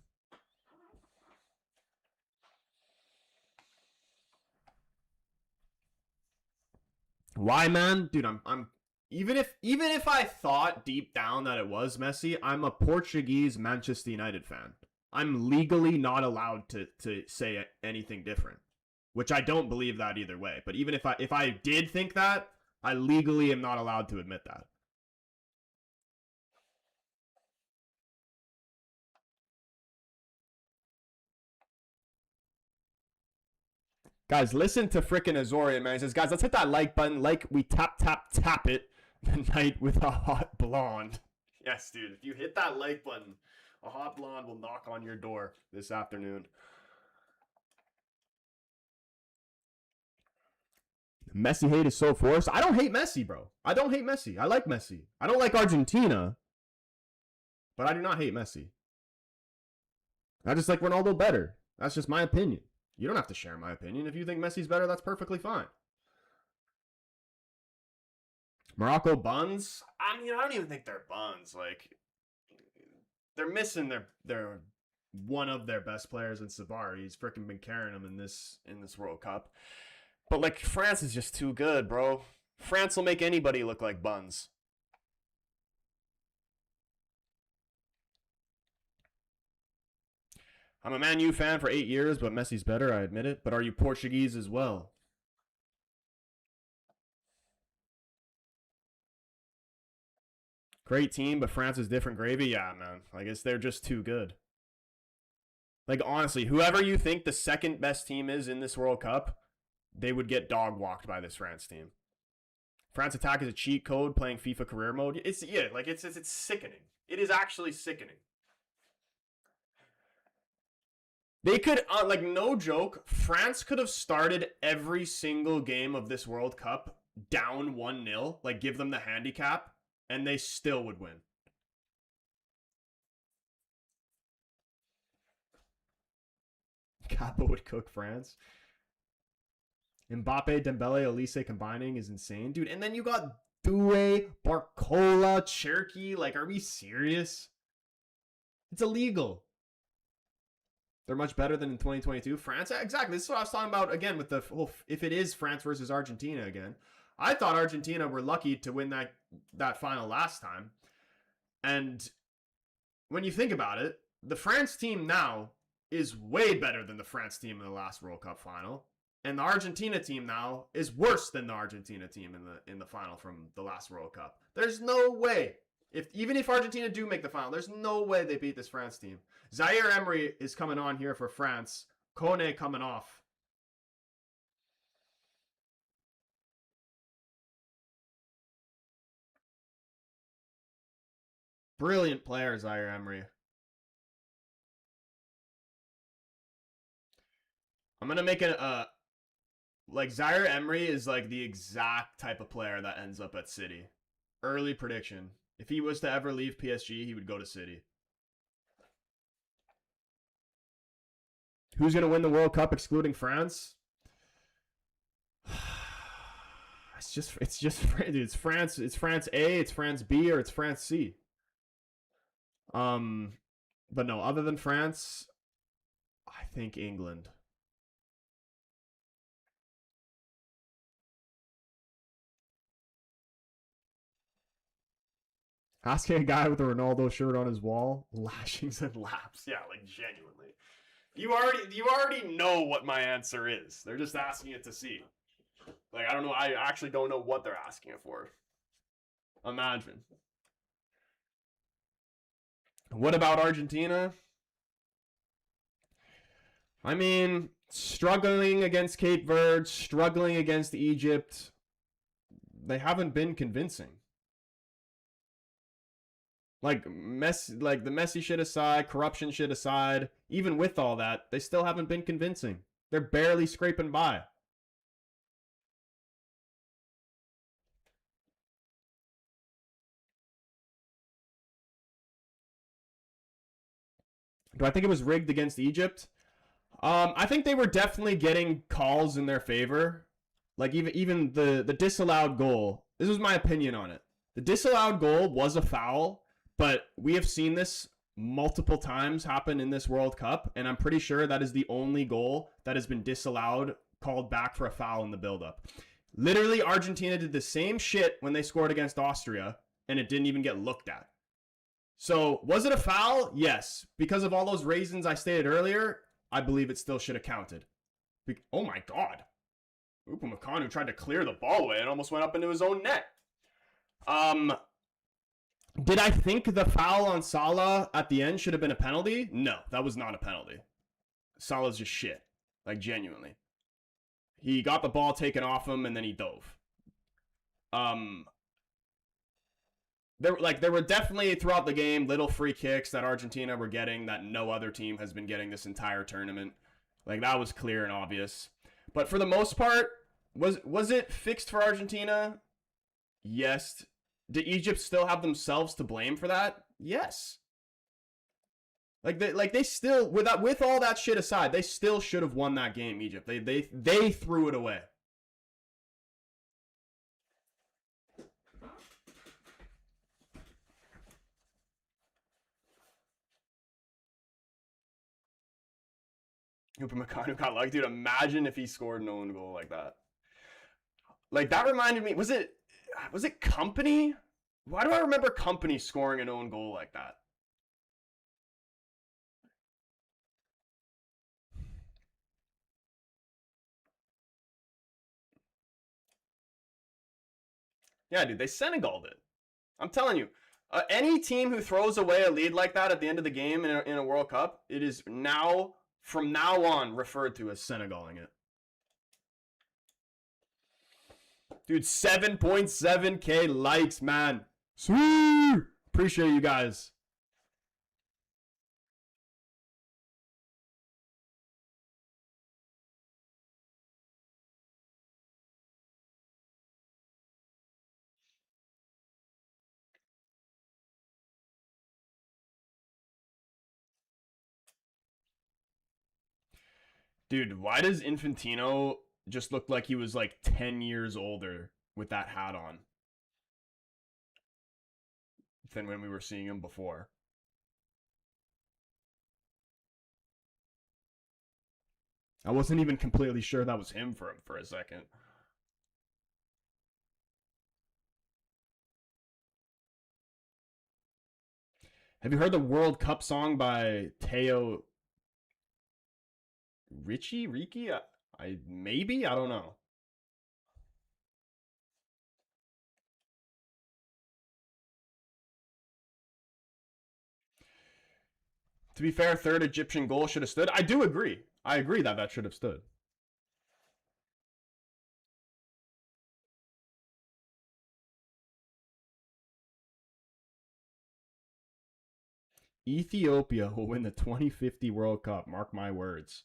Why, man? Dude, I'm even if I thought deep down that it was Messi, I'm a Portuguese Manchester United fan. I'm legally not allowed to say anything different, which I don't believe that either way. But even if I did think that, I legally am not allowed to admit that. Guys, listen to frickin' Azorian, man. He says, guys, let's hit that like button like we tap it the night with a hot blonde. Yes, dude. If you hit that like button, a hot blonde will knock on your door this afternoon. Messi hate is so forced. I don't hate Messi, bro. I don't hate Messi. I like Messi. I don't like Argentina, but I do not hate Messi. I just like Ronaldo better. That's just my opinion. You don't have to share my opinion. If you think Messi's better, that's perfectly fine. Morocco buns? I mean, I don't even think they're buns. Like, they're missing their one of their best players in Sabari. He's freaking been carrying them in this World Cup. But like, France is just too good, bro. France will make anybody look like buns. I'm a Man U fan for 8 years, but Messi's better, I admit it. But are you Portuguese as well? Great team, but France is different gravy? Yeah, man. I guess they're just too good. Like, honestly, whoever you think the second best team is in this World Cup, they would get dog walked by this France team. France attack is a cheat code playing FIFA career mode. It's sickening. It is actually sickening. They could, like, no joke, France could have started every single game of this World Cup down 1-0, like, give them the handicap, and they still would win. Kappa would cook France. Mbappe, Dembele, Elise combining is insane. Dude, and then you got Doué, Barcola, Cherky. Like, are we serious? It's illegal. They're much better than in 2022. France, exactly. This is what I was talking about again with the whole, if it is France versus Argentina again. I thought Argentina were lucky to win that final last time. And when you think about it, the France team now is way better than the France team in the last World Cup final. And the Argentina team now is worse than the Argentina team in the final from the last World Cup. There's no way. Even if Argentina do make the final, there's no way they beat this France team. Zaire Emery is coming on here for France. Kone coming off. Brilliant player, Zaire Emery. I'm going to make like, Zaire Emery is like the exact type of player that ends up at City. Early prediction. If he was to ever leave PSG, he would go to City. Who's going to win the World Cup excluding France? It's France A, it's France B, or it's France C. But no, other than France, I think England. Asking a guy with a Ronaldo shirt on his wall, lashings and laps. Yeah, like genuinely. You already know what my answer is. They're just asking it to see. Like I don't know. I actually don't know what they're asking it for. Imagine. What about Argentina? I mean, struggling against Cape Verde, struggling against Egypt. They haven't been convincing. Like the Messi shit aside, corruption shit aside, even with all that, they still haven't been convincing. They're barely scraping by. Do I think it was rigged against Egypt? I think they were definitely getting calls in their favor. Like even the disallowed goal. This was my opinion on it. The disallowed goal was a foul, but we have seen this multiple times happen in this World Cup, and I'm pretty sure that is the only goal that has been disallowed, called back for a foul in the buildup. Literally, Argentina did the same shit when they scored against Austria, and it didn't even get looked at. So, was it a foul? Yes. Because of all those reasons I stated earlier, I believe it still should have counted. Oh my god. Upamecano tried to clear the ball away and almost went up into his own net. Did I think the foul on Salah at the end should have been a penalty? No, that was not a penalty. Salah's just shit. Like, genuinely. He got the ball taken off him and then he dove. There were definitely throughout the game little free kicks that Argentina were getting that no other team has been getting this entire tournament. Like, that was clear and obvious. But for the most part, was it fixed for Argentina? Yes. Did Egypt still have themselves to blame for that? Yes. They still, with all that shit aside, they still should have won that game. Egypt. They threw it away. Upamecano got lucky. Dude, imagine if he scored an own goal like that. Like, that reminded me, was it Company? Why do I remember Company scoring an own goal like that? Yeah, dude, they Senegaled it. I'm telling you, any team who throws away a lead like that at the end of the game in a World Cup, it is now, from now on, referred to as Senegaling it. Dude, 7.7k likes, man. Sweet! Appreciate you guys. Dude, why does Infantino just look like he was like 10 years older with that hat on than when we were seeing him before? I wasn't even completely sure that was him for a second. Have you heard the World Cup song by Teo Ricci? I maybe? I don't know. To be fair, third Egyptian goal should have stood. I do agree. I agree that should have stood. Ethiopia will win the 2050 World Cup. Mark my words.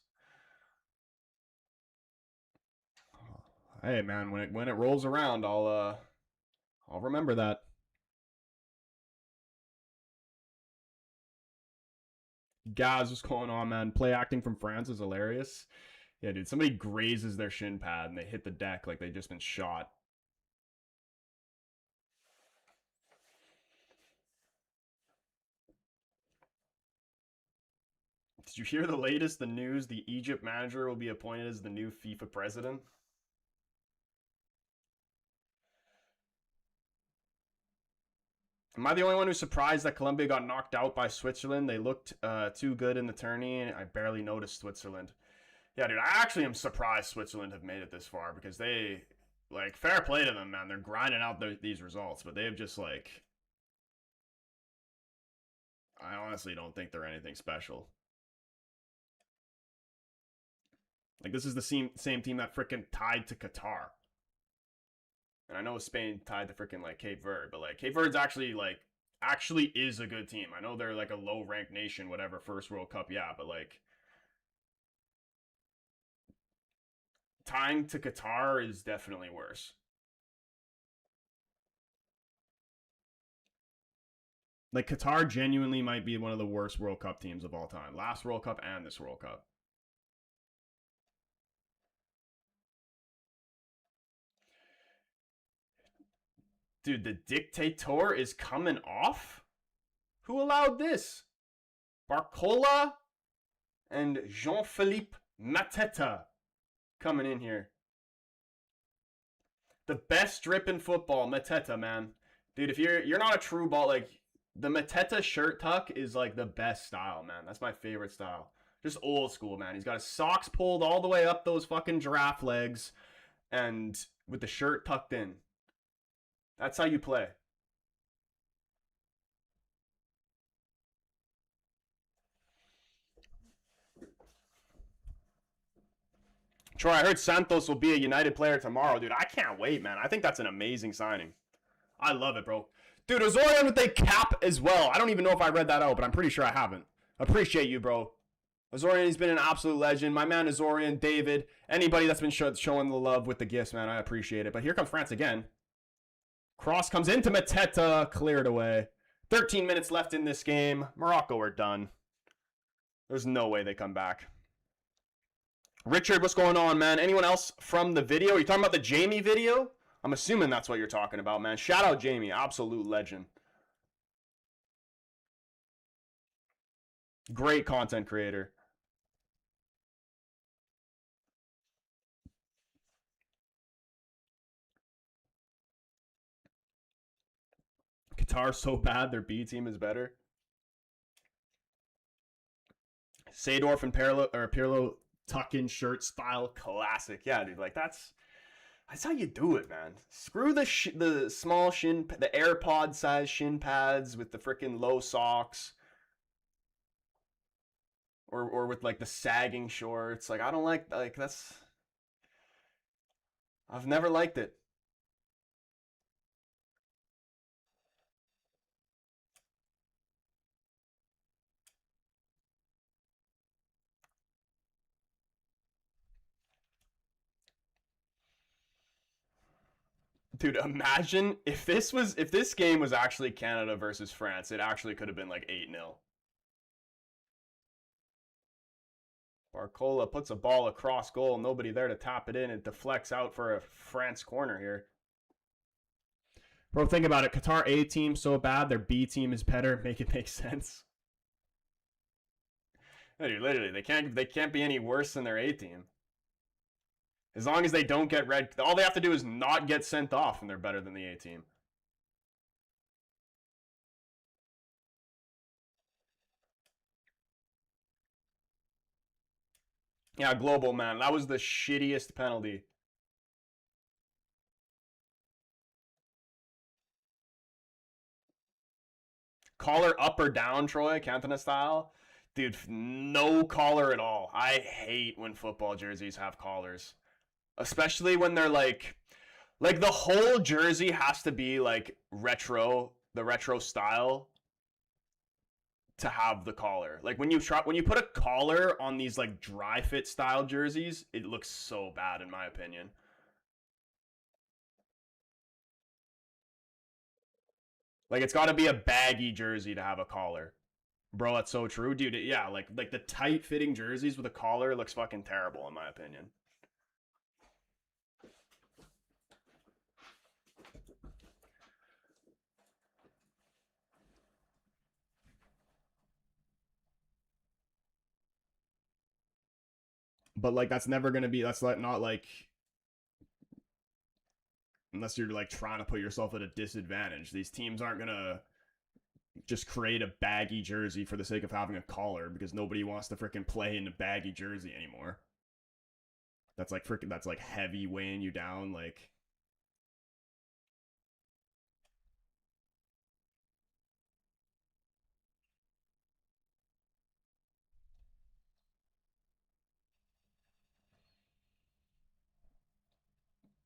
Hey man, when it rolls around, I'll remember that. Guys, what's going on, man? Play acting from France is hilarious. Yeah, dude, somebody grazes their shin pad and they hit the deck like they've just been shot. Did you hear the latest? The news: the Egypt manager will be appointed as the new FIFA president. Am I the only one who's surprised that Colombia got knocked out by Switzerland? They looked too good in the tourney, and I barely noticed Switzerland. Yeah, dude, I actually am surprised Switzerland have made it this far because they, like, fair play to them, man. They're grinding out these results, but they have just, like, I honestly don't think they're anything special. Like, this is the same team that freaking tied to Qatar. And I know Spain tied to freaking, like, Cape Verde, but, like, Cape Verde's actually is a good team. I know they're, like, a low-ranked nation, whatever, first World Cup, yeah, but, like, tying to Qatar is definitely worse. Like, Qatar genuinely might be one of the worst World Cup teams of all time. Last World Cup and this World Cup. Dude, the dictator is coming off? Who allowed this? Barcola and Jean-Philippe Mateta coming in here. The best strip in football, Mateta, man. Dude, if you're not a true ball, like, the Mateta shirt tuck is, like, the best style, man. That's my favorite style. Just old school, man. He's got his socks pulled all the way up those fucking giraffe legs and with the shirt tucked in. That's how you play. Troy, I heard Santos will be a United player tomorrow, dude. I can't wait, man. I think that's an amazing signing. I love it, bro. Dude, Azorian with a cap as well. I don't even know if I read that out, but I'm pretty sure I haven't. Appreciate you, bro. Azorian, he's been an absolute legend. My man Azorian, David, anybody that's been showing the love with the gifts, man, I appreciate it. But here comes France again. Cross comes into Mateta, cleared away. 13 minutes left in this game. Morocco are done. There's no way they come back. Richard, what's going on, man? Anyone else from the video? Are you talking about the Jamie video? I'm assuming that's what you're talking about, man. Shout out Jamie, absolute legend. Great content creator. Qatar's so bad, their B team is better. Seedorf and Pirlo tuck-in shirt style classic. Yeah, dude, like that's how you do it, man. Screw the small the AirPod size shin pads with the freaking low socks. Or with like the sagging shorts. Like I don't like that's I've never liked it. Dude, imagine if this game was actually Canada versus France, it actually could have been like 8-0. Barcola puts a ball across goal, nobody there to tap it in. It deflects out for a France corner here. Bro, think about it. Qatar A team so bad, their B team is better. Make it make sense. Dude, literally, they can't be any worse than their A team. As long as they don't get red, all they have to do is not get sent off, and they're better than the A team. Yeah, global, man. That was the shittiest penalty. Collar up or down, Troy, Cantona style? Dude, no collar at all. I hate when football jerseys have collars. Especially when they're like the whole jersey has to be like retro, the retro style to have the collar. Like when you put a collar on these like dry fit style jerseys, it looks so bad in my opinion. Like it's got to be a baggy jersey to have a collar. Bro, that's so true, dude. Yeah, like the tight fitting jerseys with a collar looks fucking terrible in my opinion. But like that's never gonna be. That's like not like unless you're like trying to put yourself at a disadvantage. These teams aren't gonna just create a baggy jersey for the sake of having a collar because nobody wants to freaking play in a baggy jersey anymore. That's like freaking. That's like heavy weighing you down. Like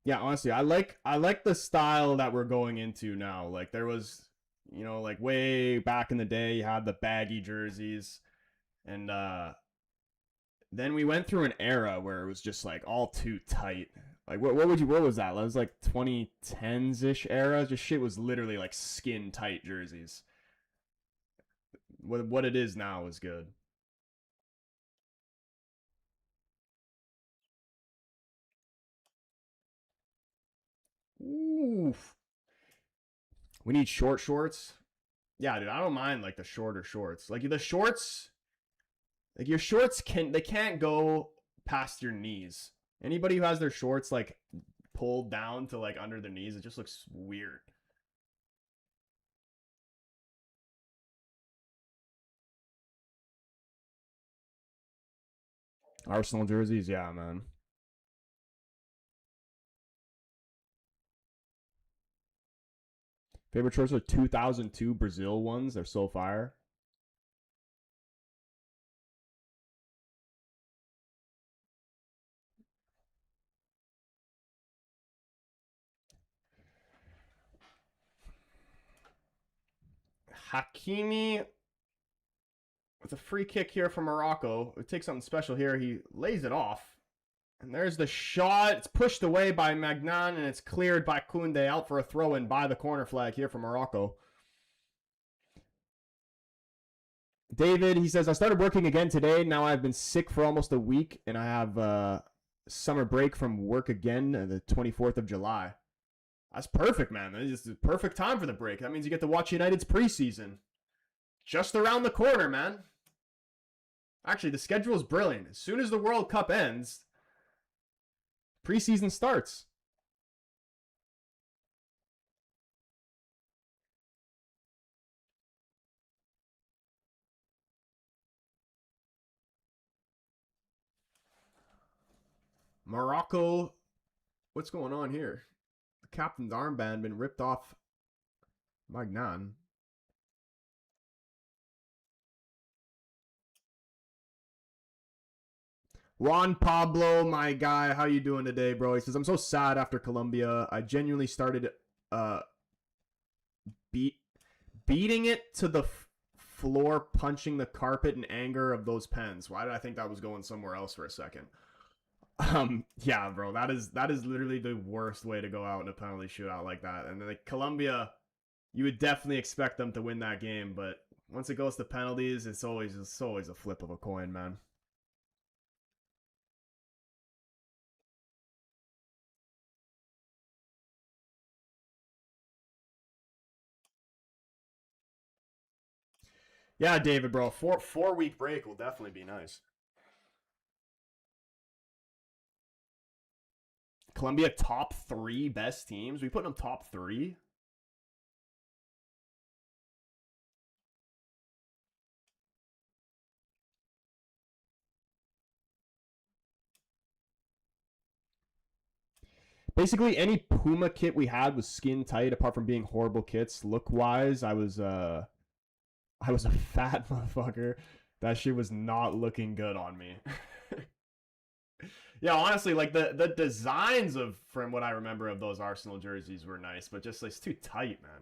yeah, honestly, I like the style that we're going into now. Like there was, like way back in the day, you had the baggy jerseys, and then we went through an era where it was just like all too tight. Like what was that? That was like 2010s ish era. Just shit was literally like skin tight jerseys. What it is now is good. Oof. We need short shorts. Yeah, dude, I don't mind like the shorter shorts. Like the shorts, like your shorts can't go past your knees. Anybody who has their shorts like pulled down to like under their knees, it just looks weird. Arsenal jerseys, yeah, man. Favorite shorts are 2002 Brazil ones. They're so fire. Hakimi with a free kick here from Morocco. It takes something special here. He lays it off. And there's the shot. It's pushed away by Magnan, and it's cleared by Koundé out for a throw-in by the corner flag here from Morocco. David, he says, I started working again today. Now I've been sick for almost a week, and I have summer break from work again the 24th of July. That's perfect, man. It's the perfect time for the break. That means you get to watch United's preseason. Just around the corner, man. Actually, the schedule is brilliant. As soon as the World Cup ends, preseason starts. Morocco, what's going on here? The captain's armband been ripped off Magnan. Juan Pablo, my guy, how you doing today, bro? He says, I'm so sad after Colombia. I genuinely started uh beat beating it to the floor, punching the carpet in anger of those pens. Why did I think that was going somewhere else for a second? Yeah, bro, that is literally the worst way to go out in a penalty shootout like that. And like Colombia, you would definitely expect them to win that game, but once it goes to penalties, it's always a flip of a coin, man. Yeah, David, bro, four-week break will definitely be nice. Colombia top three best teams. We put them top three. Basically, any Puma kit we had was skin tight, apart from being horrible kits. Look wise, I was a fat motherfucker. That shit was not looking good on me. Yeah, honestly, like the designs of from what I remember of those Arsenal jerseys were nice, but just it's too tight, man.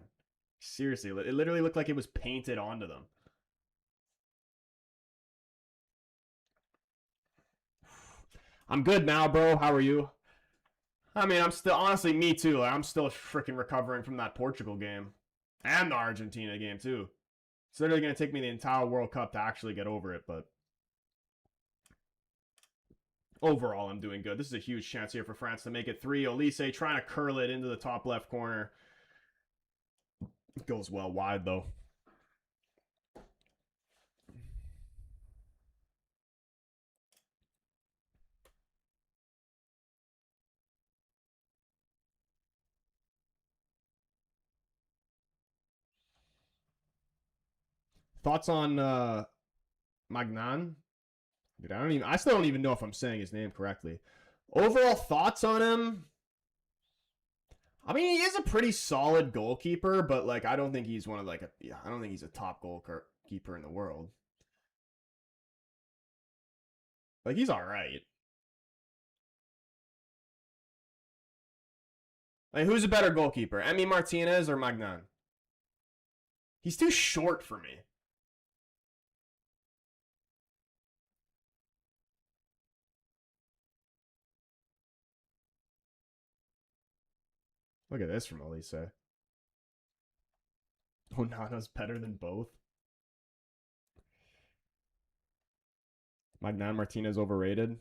Seriously, it literally looked like it was painted onto them. I'm good now, bro. How are you? I mean, I'm still honestly me too. Like, I'm still freaking recovering from that Portugal game and the Argentina game too. It's literally gonna take me the entire World Cup to actually get over it, but overall, I'm doing good. This is a huge chance here for France to make it three. Olise trying to curl it into the top left corner. It goes well wide though. Thoughts on Magnan? Dude, I still don't even know if I'm saying his name correctly. Overall thoughts on him? I mean, he is a pretty solid goalkeeper, but like I don't think he's one of like I don't think he's a top goalkeeper in the world. Like he's all right. Like who's a better goalkeeper, Emi Martinez or Magnan? He's too short for me. Look at this from Elise. Onana's better than both. Magnan Martinez overrated.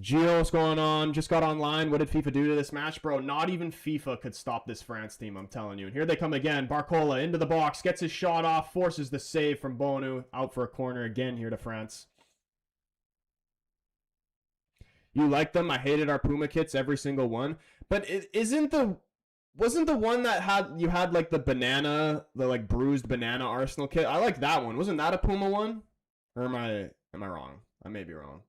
Gio, what's going on? Just got online. What did FIFA do to this match, bro? Not even FIFA could stop this France team, I'm telling you. And here they come again. Barcola into the box, gets his shot off, forces the save from Bonu. Out for a corner again here to France. You like them? I hated our Puma kits, every single one. But wasn't the one that had like the banana, the like bruised banana Arsenal kit? I like that one. Wasn't that a Puma one? Or am I wrong? I may be wrong.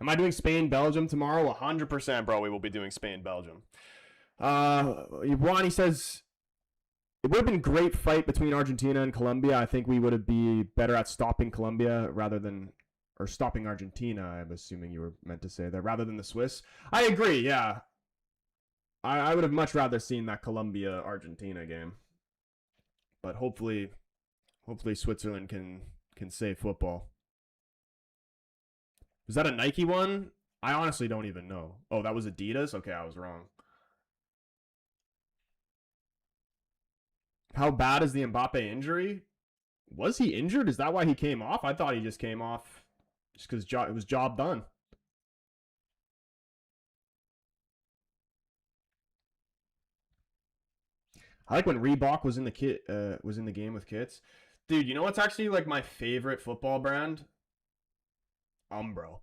Am I doing Spain Belgium tomorrow? 100%, bro. We will be doing Spain Belgium. Iwani says it would have been a great fight between Argentina and Colombia. I think we would be better at stopping Colombia or stopping Argentina. I'm assuming you were meant to say that rather than the Swiss. I agree. Yeah, I would have much rather seen that Colombia Argentina game. But hopefully Switzerland can save football. Was that a Nike one? I honestly don't even know. Oh, that was Adidas? Okay, I was wrong. How bad is the Mbappe injury? Was he injured? Is that why he came off? I thought he just came off just because it was job done. I like when Reebok was in the game with kits. Dude, you know what's actually like my favorite football brand? Umbro.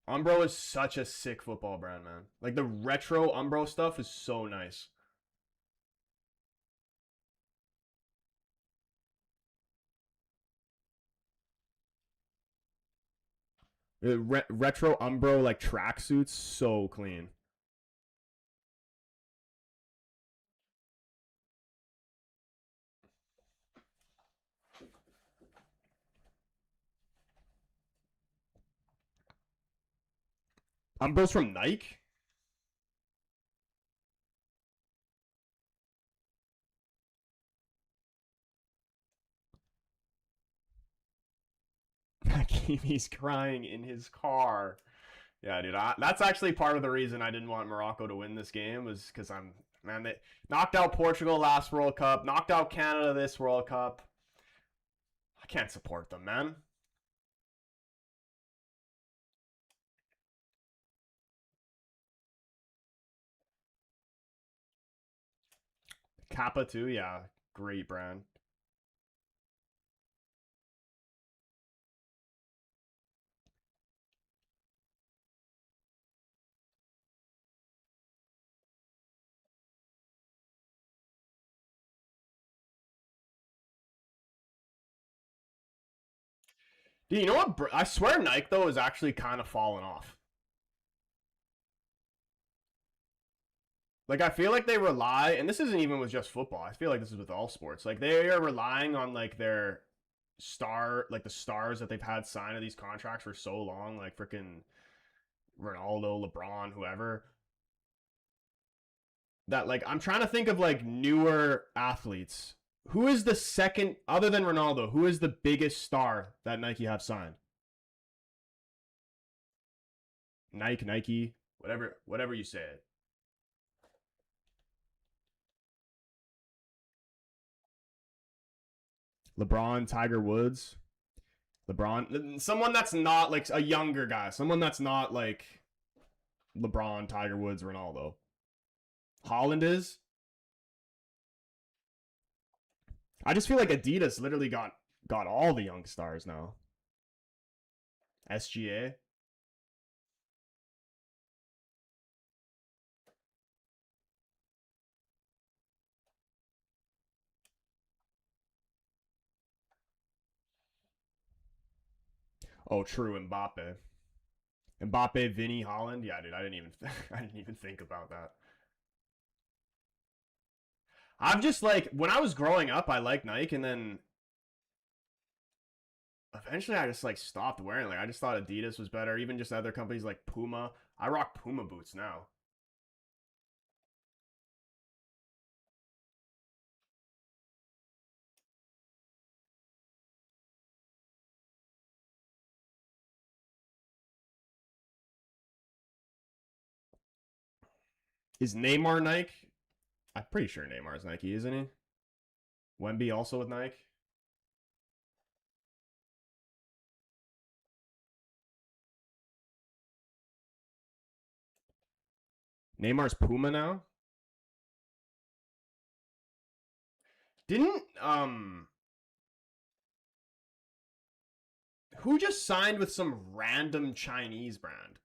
Umbro is such a sick football brand, man. Like the retro Umbro stuff is so nice. Retro Umbro like tracksuits, so clean. Umbro's from Nike? Hakimi's crying in his car. Yeah, dude. That's actually part of the reason I didn't want Morocco to win this game was because they knocked out Portugal last World Cup, knocked out Canada this World Cup. I can't support them, man. Kappa too, yeah, great brand. Dude, you know what? I swear Nike though is actually kind of falling off. Like I feel like they rely, and this isn't even with just football. I feel like this is with all sports. Like they are relying on like their the stars that they've had signed to these contracts for so long, like freaking Ronaldo, LeBron, whoever. That like I'm trying to think of like newer athletes. Who is the second other than Ronaldo? Who is the biggest star that Nike have signed? Nike, whatever you say it. LeBron, Tiger Woods, someone that's not like a younger guy, someone that's not like LeBron, Tiger Woods, Ronaldo. Holland is. I just feel like Adidas literally got all the young stars now. SGA. Oh, true, Mbappe. Mbappe, Vinny, Holland. Yeah, dude, I didn't even I didn't even think about that. I'm just like when I was growing up, I liked Nike, and then eventually I just like stopped wearing. Like I just thought Adidas was better. Even just other companies like Puma. I rock Puma boots now. Is Neymar Nike? I'm pretty sure Neymar's Nike, isn't he? Wemby also with Nike. Neymar's Puma now. Didn't who just signed with some random Chinese brand?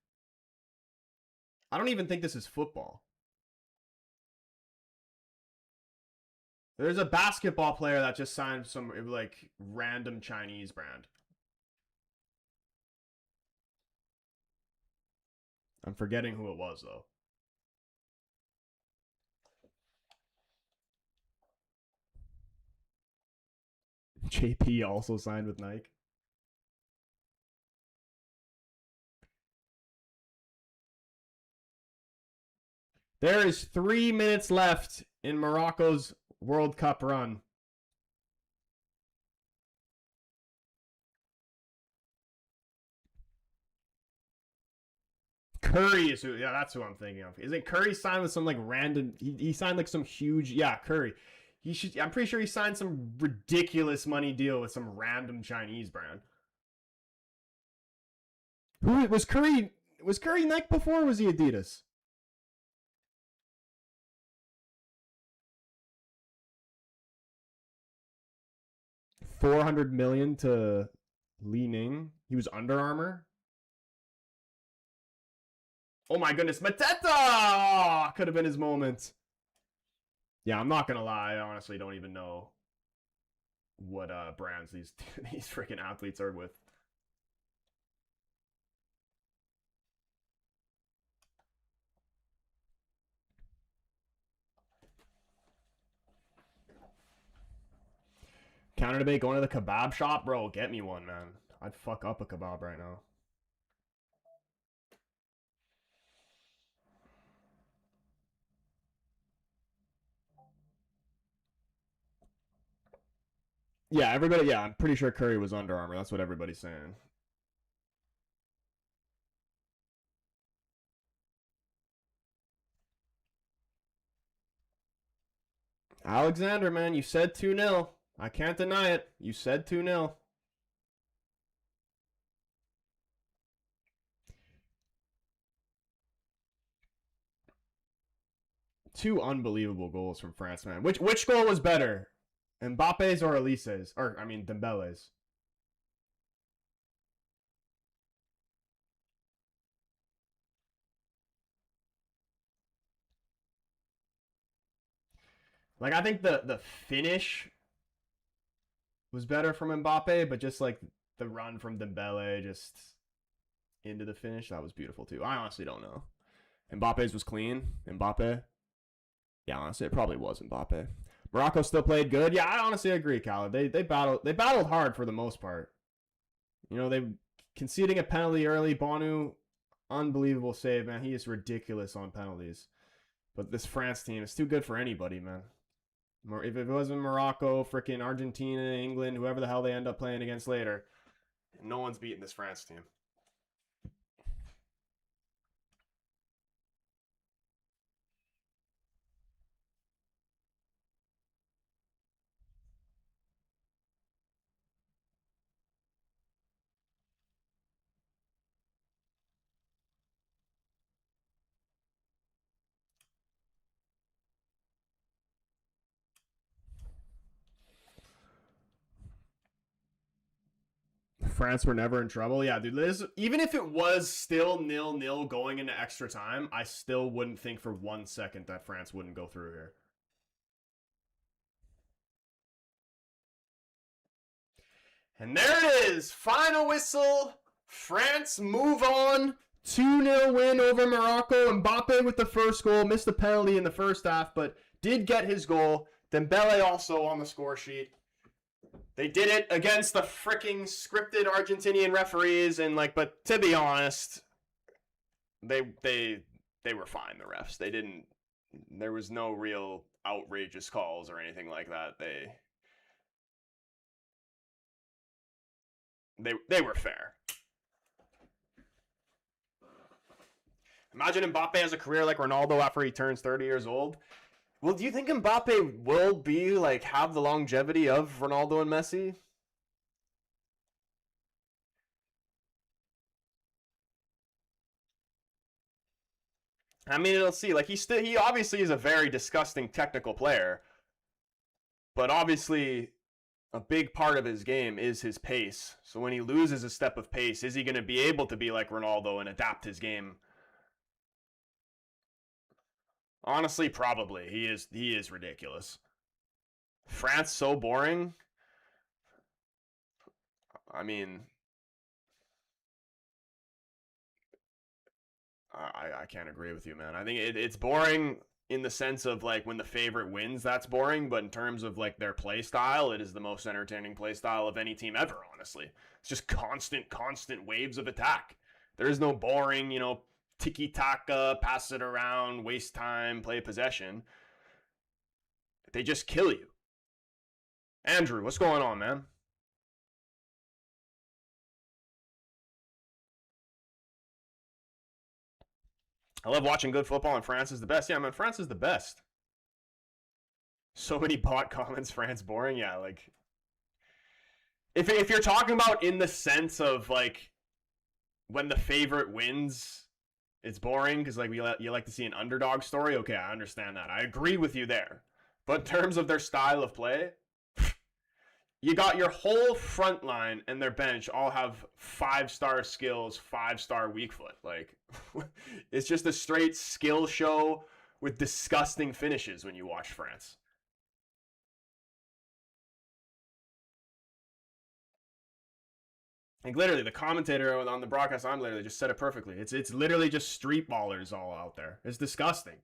I don't even think this is football. There's a basketball player that just signed some like random Chinese brand. I'm forgetting who it was though. JP also signed with Nike. There is 3 minutes left in Morocco's World Cup run. Curry is who, yeah, that's who I'm thinking of. Isn't Curry signed with some like random? He signed like some huge, yeah, Curry. He should. I'm pretty sure he signed some ridiculous money deal with some random Chinese brand. Who was Curry? Was Curry Nike before? Or was he Adidas? 400 million to Li Ning. He was Under Armour. Oh my goodness, Mateta! Oh, could have been his moment. Yeah, I'm not gonna lie. I honestly don't even know what brands these these freaking athletes are with. Counter debate going to the kebab shop, bro. Get me one, man. I'd fuck up a kebab right now. Yeah, everybody. Yeah, I'm pretty sure Curry was Under Armour. That's what everybody's saying. Alexander, man, you said 2-0. I can't deny it. You said 2-0. Two unbelievable goals from France, man. Which goal was better? Mbappe's or Elise's? Or, I mean, Dembele's. Like, I think the finish was better from Mbappe, but just like the run from Dembele just into the finish, that was beautiful too. I honestly don't know. Mbappe's was clean. Mbappe. Yeah, honestly, it probably was Mbappe. Morocco still played good. Yeah, I honestly agree, Khaled. They battled hard for the most part. You know, they conceding a penalty early. Bonu, unbelievable save, man. He is ridiculous on penalties. But this France team is too good for anybody, man. If it wasn't Morocco, freaking Argentina, England, whoever the hell they end up playing against later, no one's beating this France team. France were never in trouble. Yeah, dude, even if it was still 0-0 going into extra time, I still wouldn't think for 1 second that France wouldn't go through here. And there it is. Final whistle. France move on. 2-0 win over Morocco. Mbappe with the first goal. Missed the penalty in the first half, but did get his goal. Dembele also on the score sheet. They did it against the freaking scripted Argentinian referees, and but to be honest, they were fine. The refs, they didn't. There was no real outrageous calls or anything like that. They were fair. Imagine Mbappe has a career like Ronaldo after he turns 30 years old. Well, do you think Mbappe will be have the longevity of Ronaldo and Messi? I mean, it'll see. He obviously is a very disgusting technical player, but obviously a big part of his game is his pace. So when he loses a step of pace, is he going to be able to be like Ronaldo and adapt his game? Honestly, probably. He is ridiculous. France so boring. I mean, I can't agree with you, man. I think it's boring in the sense of when the favorite wins, that's boring. But in terms of their play style, it is the most entertaining play style of any team ever, honestly. It's just constant waves of attack. There is no boring, tiki-taka, pass it around, waste time, play possession. They just kill you. Andrew, what's going on, man? I love watching good football, and France is the best. Yeah, man, France is the best. So many bot comments, France boring. Yeah, if you're talking about in the sense of when the favorite wins, it's boring because you like to see an underdog story. Okay, I understand that. I agree with you there. But in terms of their style of play, you got your whole front line and their bench all have 5-star skills, 5-star weak foot. It's just a straight skill show with disgusting finishes when you watch France. Literally, the commentator on the broadcast, I'm literally just said it perfectly. It's literally just street ballers all out there. It's disgusting.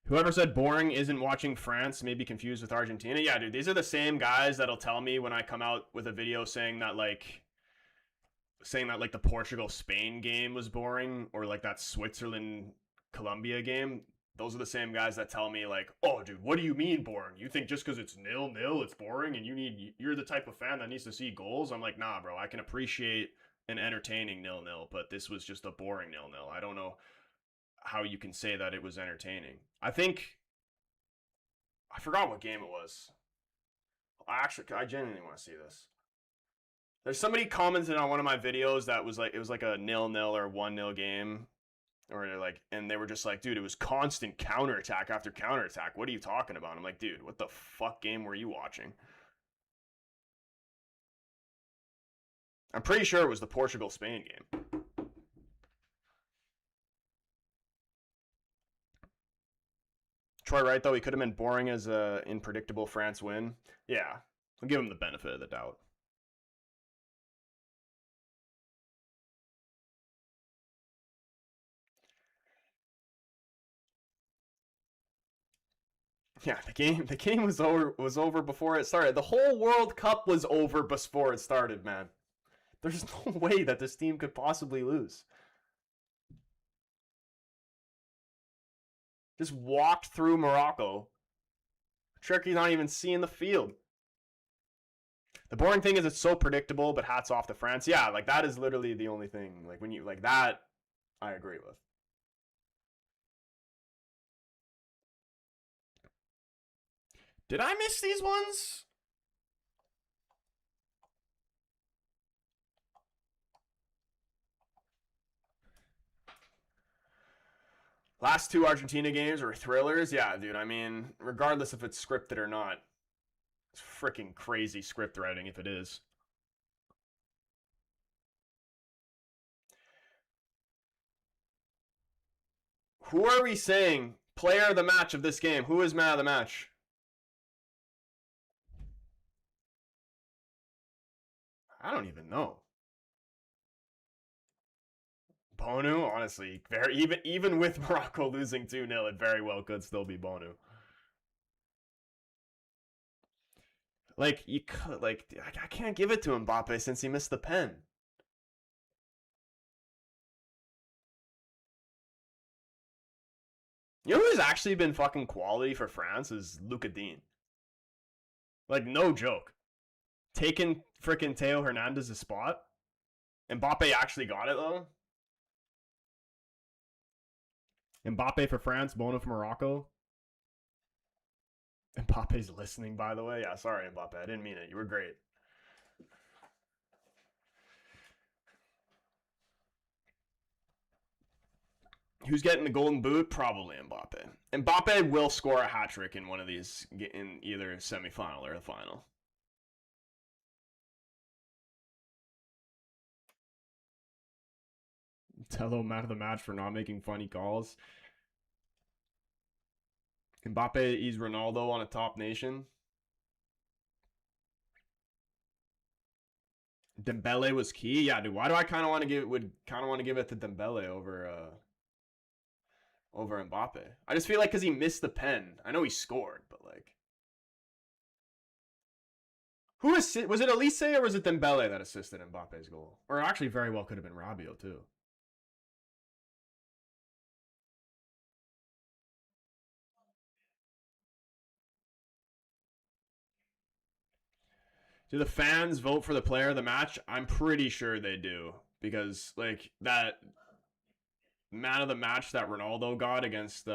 Whoever said boring isn't watching France, may be confused with Argentina. Yeah, dude, these are the same guys that'll tell me when I come out with a video saying that the Portugal-Spain game was boring, or that Switzerland-Colombia game. Those are the same guys that tell me oh, dude, what do you mean boring? You think just because it's 0-0, it's boring, and you're the type of fan that needs to see goals? I'm like, nah, bro, I can appreciate an entertaining 0-0, but this was just a boring 0-0. I don't know how you can say that it was entertaining. I forgot what game it was. I genuinely want to see this. There's somebody commented on one of my videos that was it was a 0-0 or 1-0 game. Or and they were just dude, it was constant counterattack after counterattack. What are you talking about? I'm like, dude, what the fuck game were you watching? I'm pretty sure it was the Portugal-Spain game. Troy Wright, though, he could have been boring as a unpredictable France win. Yeah, I'll give him the benefit of the doubt. Yeah, the game was over before it started. The whole World Cup was over before it started, man. There's no way that this team could possibly lose. Just walked through Morocco. Turkey's not even seeing the field. The boring thing is it's so predictable, but hats off to France. Yeah, that is literally the only thing. When you that, I agree with. Did I miss these ones? Last two Argentina games were thrillers. Yeah, dude. I mean, regardless if it's scripted or not, it's freaking crazy script writing if it is. Who are we saying player of the match of this game? Who is man of the match? I don't even know. Bonu, honestly, very even with Morocco losing 2-0, it very well could still be Bonu. Like you could, like I can't give it to Mbappe since he missed the pen. You know who's actually been fucking quality for France is Luca Dean. Like no joke, taking freaking Theo Hernandez's spot. Mbappe actually got it though. Mbappe for France, Bono for Morocco. Mbappe's listening, by the way. Yeah, sorry, Mbappe. I didn't mean it. You were great. Who's getting the golden boot? Probably Mbappe. Mbappe will score a hat trick in one of these, in either semifinal or the final. Tello man of the match for not making funny calls. Mbappe ease Ronaldo on a top nation. Dembele was key. Yeah, dude. Why do I kind of want to give it to Dembele over Mbappe? I just feel like because he missed the pen. I know he scored, but like, was it Elise or was it Dembele that assisted Mbappe's goal? Or actually, very well could have been Rabiot too. Do the fans vote for the player of the match? I'm pretty sure they do. Because, like, that man of the match that Ronaldo got against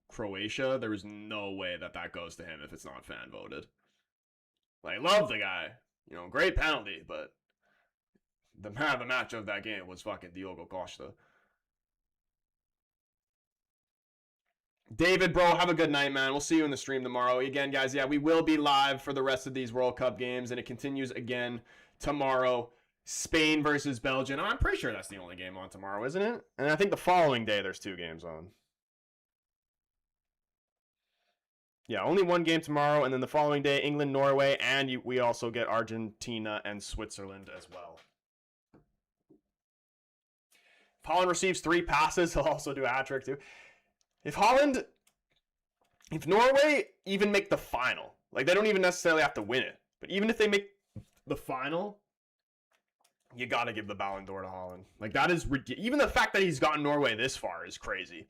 Croatia, there was no way that goes to him if it's not fan voted. Like, love the guy. You know, great penalty, but the man of the match of that game was fucking Diogo Costa. David, bro, have a good night, man. We'll see you in the stream tomorrow. Again, guys, yeah, we will be live for the rest of these World Cup games, and it continues again tomorrow. Spain versus Belgium. I'm pretty sure that's the only game on tomorrow, isn't it? And I think the following day there's 2 games on. Yeah, only 1 game tomorrow, and then the following day, England, Norway, and we also get Argentina and Switzerland as well. If Holland receives 3 passes, he'll also do a hat trick too. If Norway even make the final, like they don't even necessarily have to win it, but even if they make the final, you got to give the Ballon d'Or to Holland. Like that is even the fact that he's gotten Norway this far is crazy.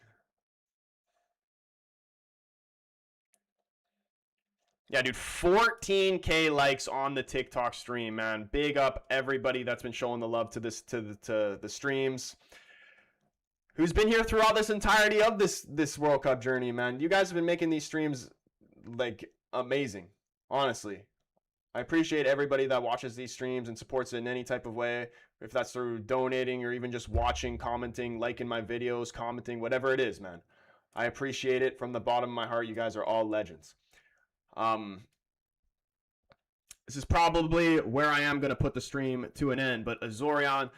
Yeah, dude, 14K likes on the TikTok stream, man. Big up everybody that's been showing the love to this to the streams. Who's been here throughout this entirety of this World Cup journey, man. You guys have been making these streams, like, amazing. Honestly. I appreciate everybody that watches these streams and supports it in any type of way. If that's through donating or even just watching, commenting, liking my videos, commenting, whatever it is, man. I appreciate it from the bottom of my heart. You guys are all legends. This is probably where I am going to put the stream to an end, but Azorian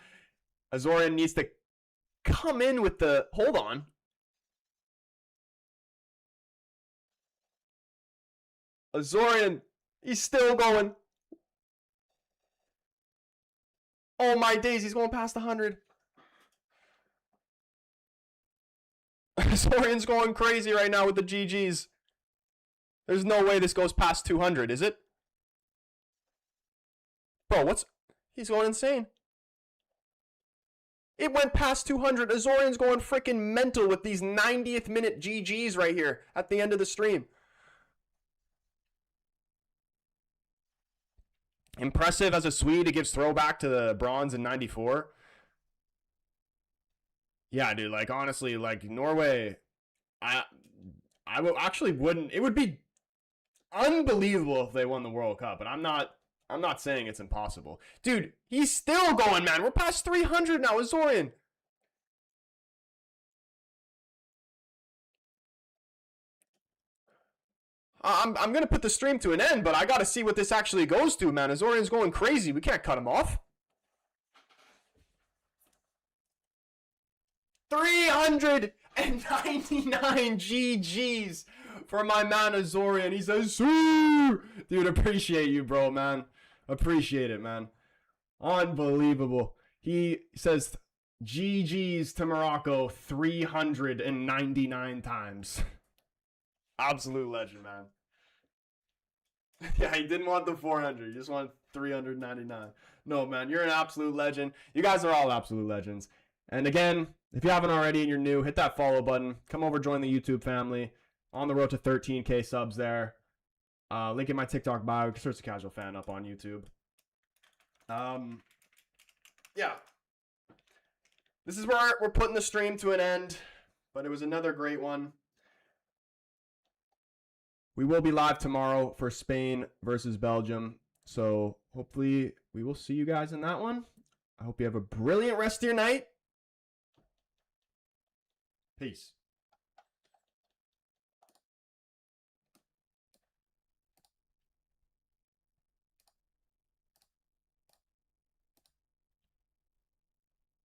needs to come in with the... Hold on. Azorian, he's still going. Oh my days, he's going past 100. Azorian's going crazy right now with the GGs. There's no way this goes past 200, is it? Bro, he's going insane. It went past 200. Azorian's going freaking mental with these 90th minute GGs right here at the end of the stream. Impressive as a Swede. It gives throwback to the bronze in 94. Yeah, dude, like, honestly, like, Norway, I actually wouldn't, it would be unbelievable if they won the World Cup, but I'm not saying it's impossible. Dude, he's still going, man. We're past 300 now, Azorian. I'm gonna put the stream to an end, but I gotta see what this actually goes to, man. Azorian's going crazy. We can't cut him off. 399 GGs for my man Azorian. He says, "Sue!" Dude, appreciate you, bro, man. Appreciate it, man. Unbelievable. He says GG's to Morocco 399 times. Absolute legend, man. Yeah, he didn't want the 400. He just wanted 399. No, man, you're an absolute legend. You guys are all absolute legends. And again, if you haven't already and you're new, hit that follow button. Come over, join the YouTube family. On the road to 13K subs there. Link in my TikTok bio. Search the Casual Fan up on YouTube. Yeah. This is where we're putting the stream to an end. But it was another great one. We will be live tomorrow for Spain versus Belgium. So hopefully we will see you guys in that one. I hope you have a brilliant rest of your night. Peace.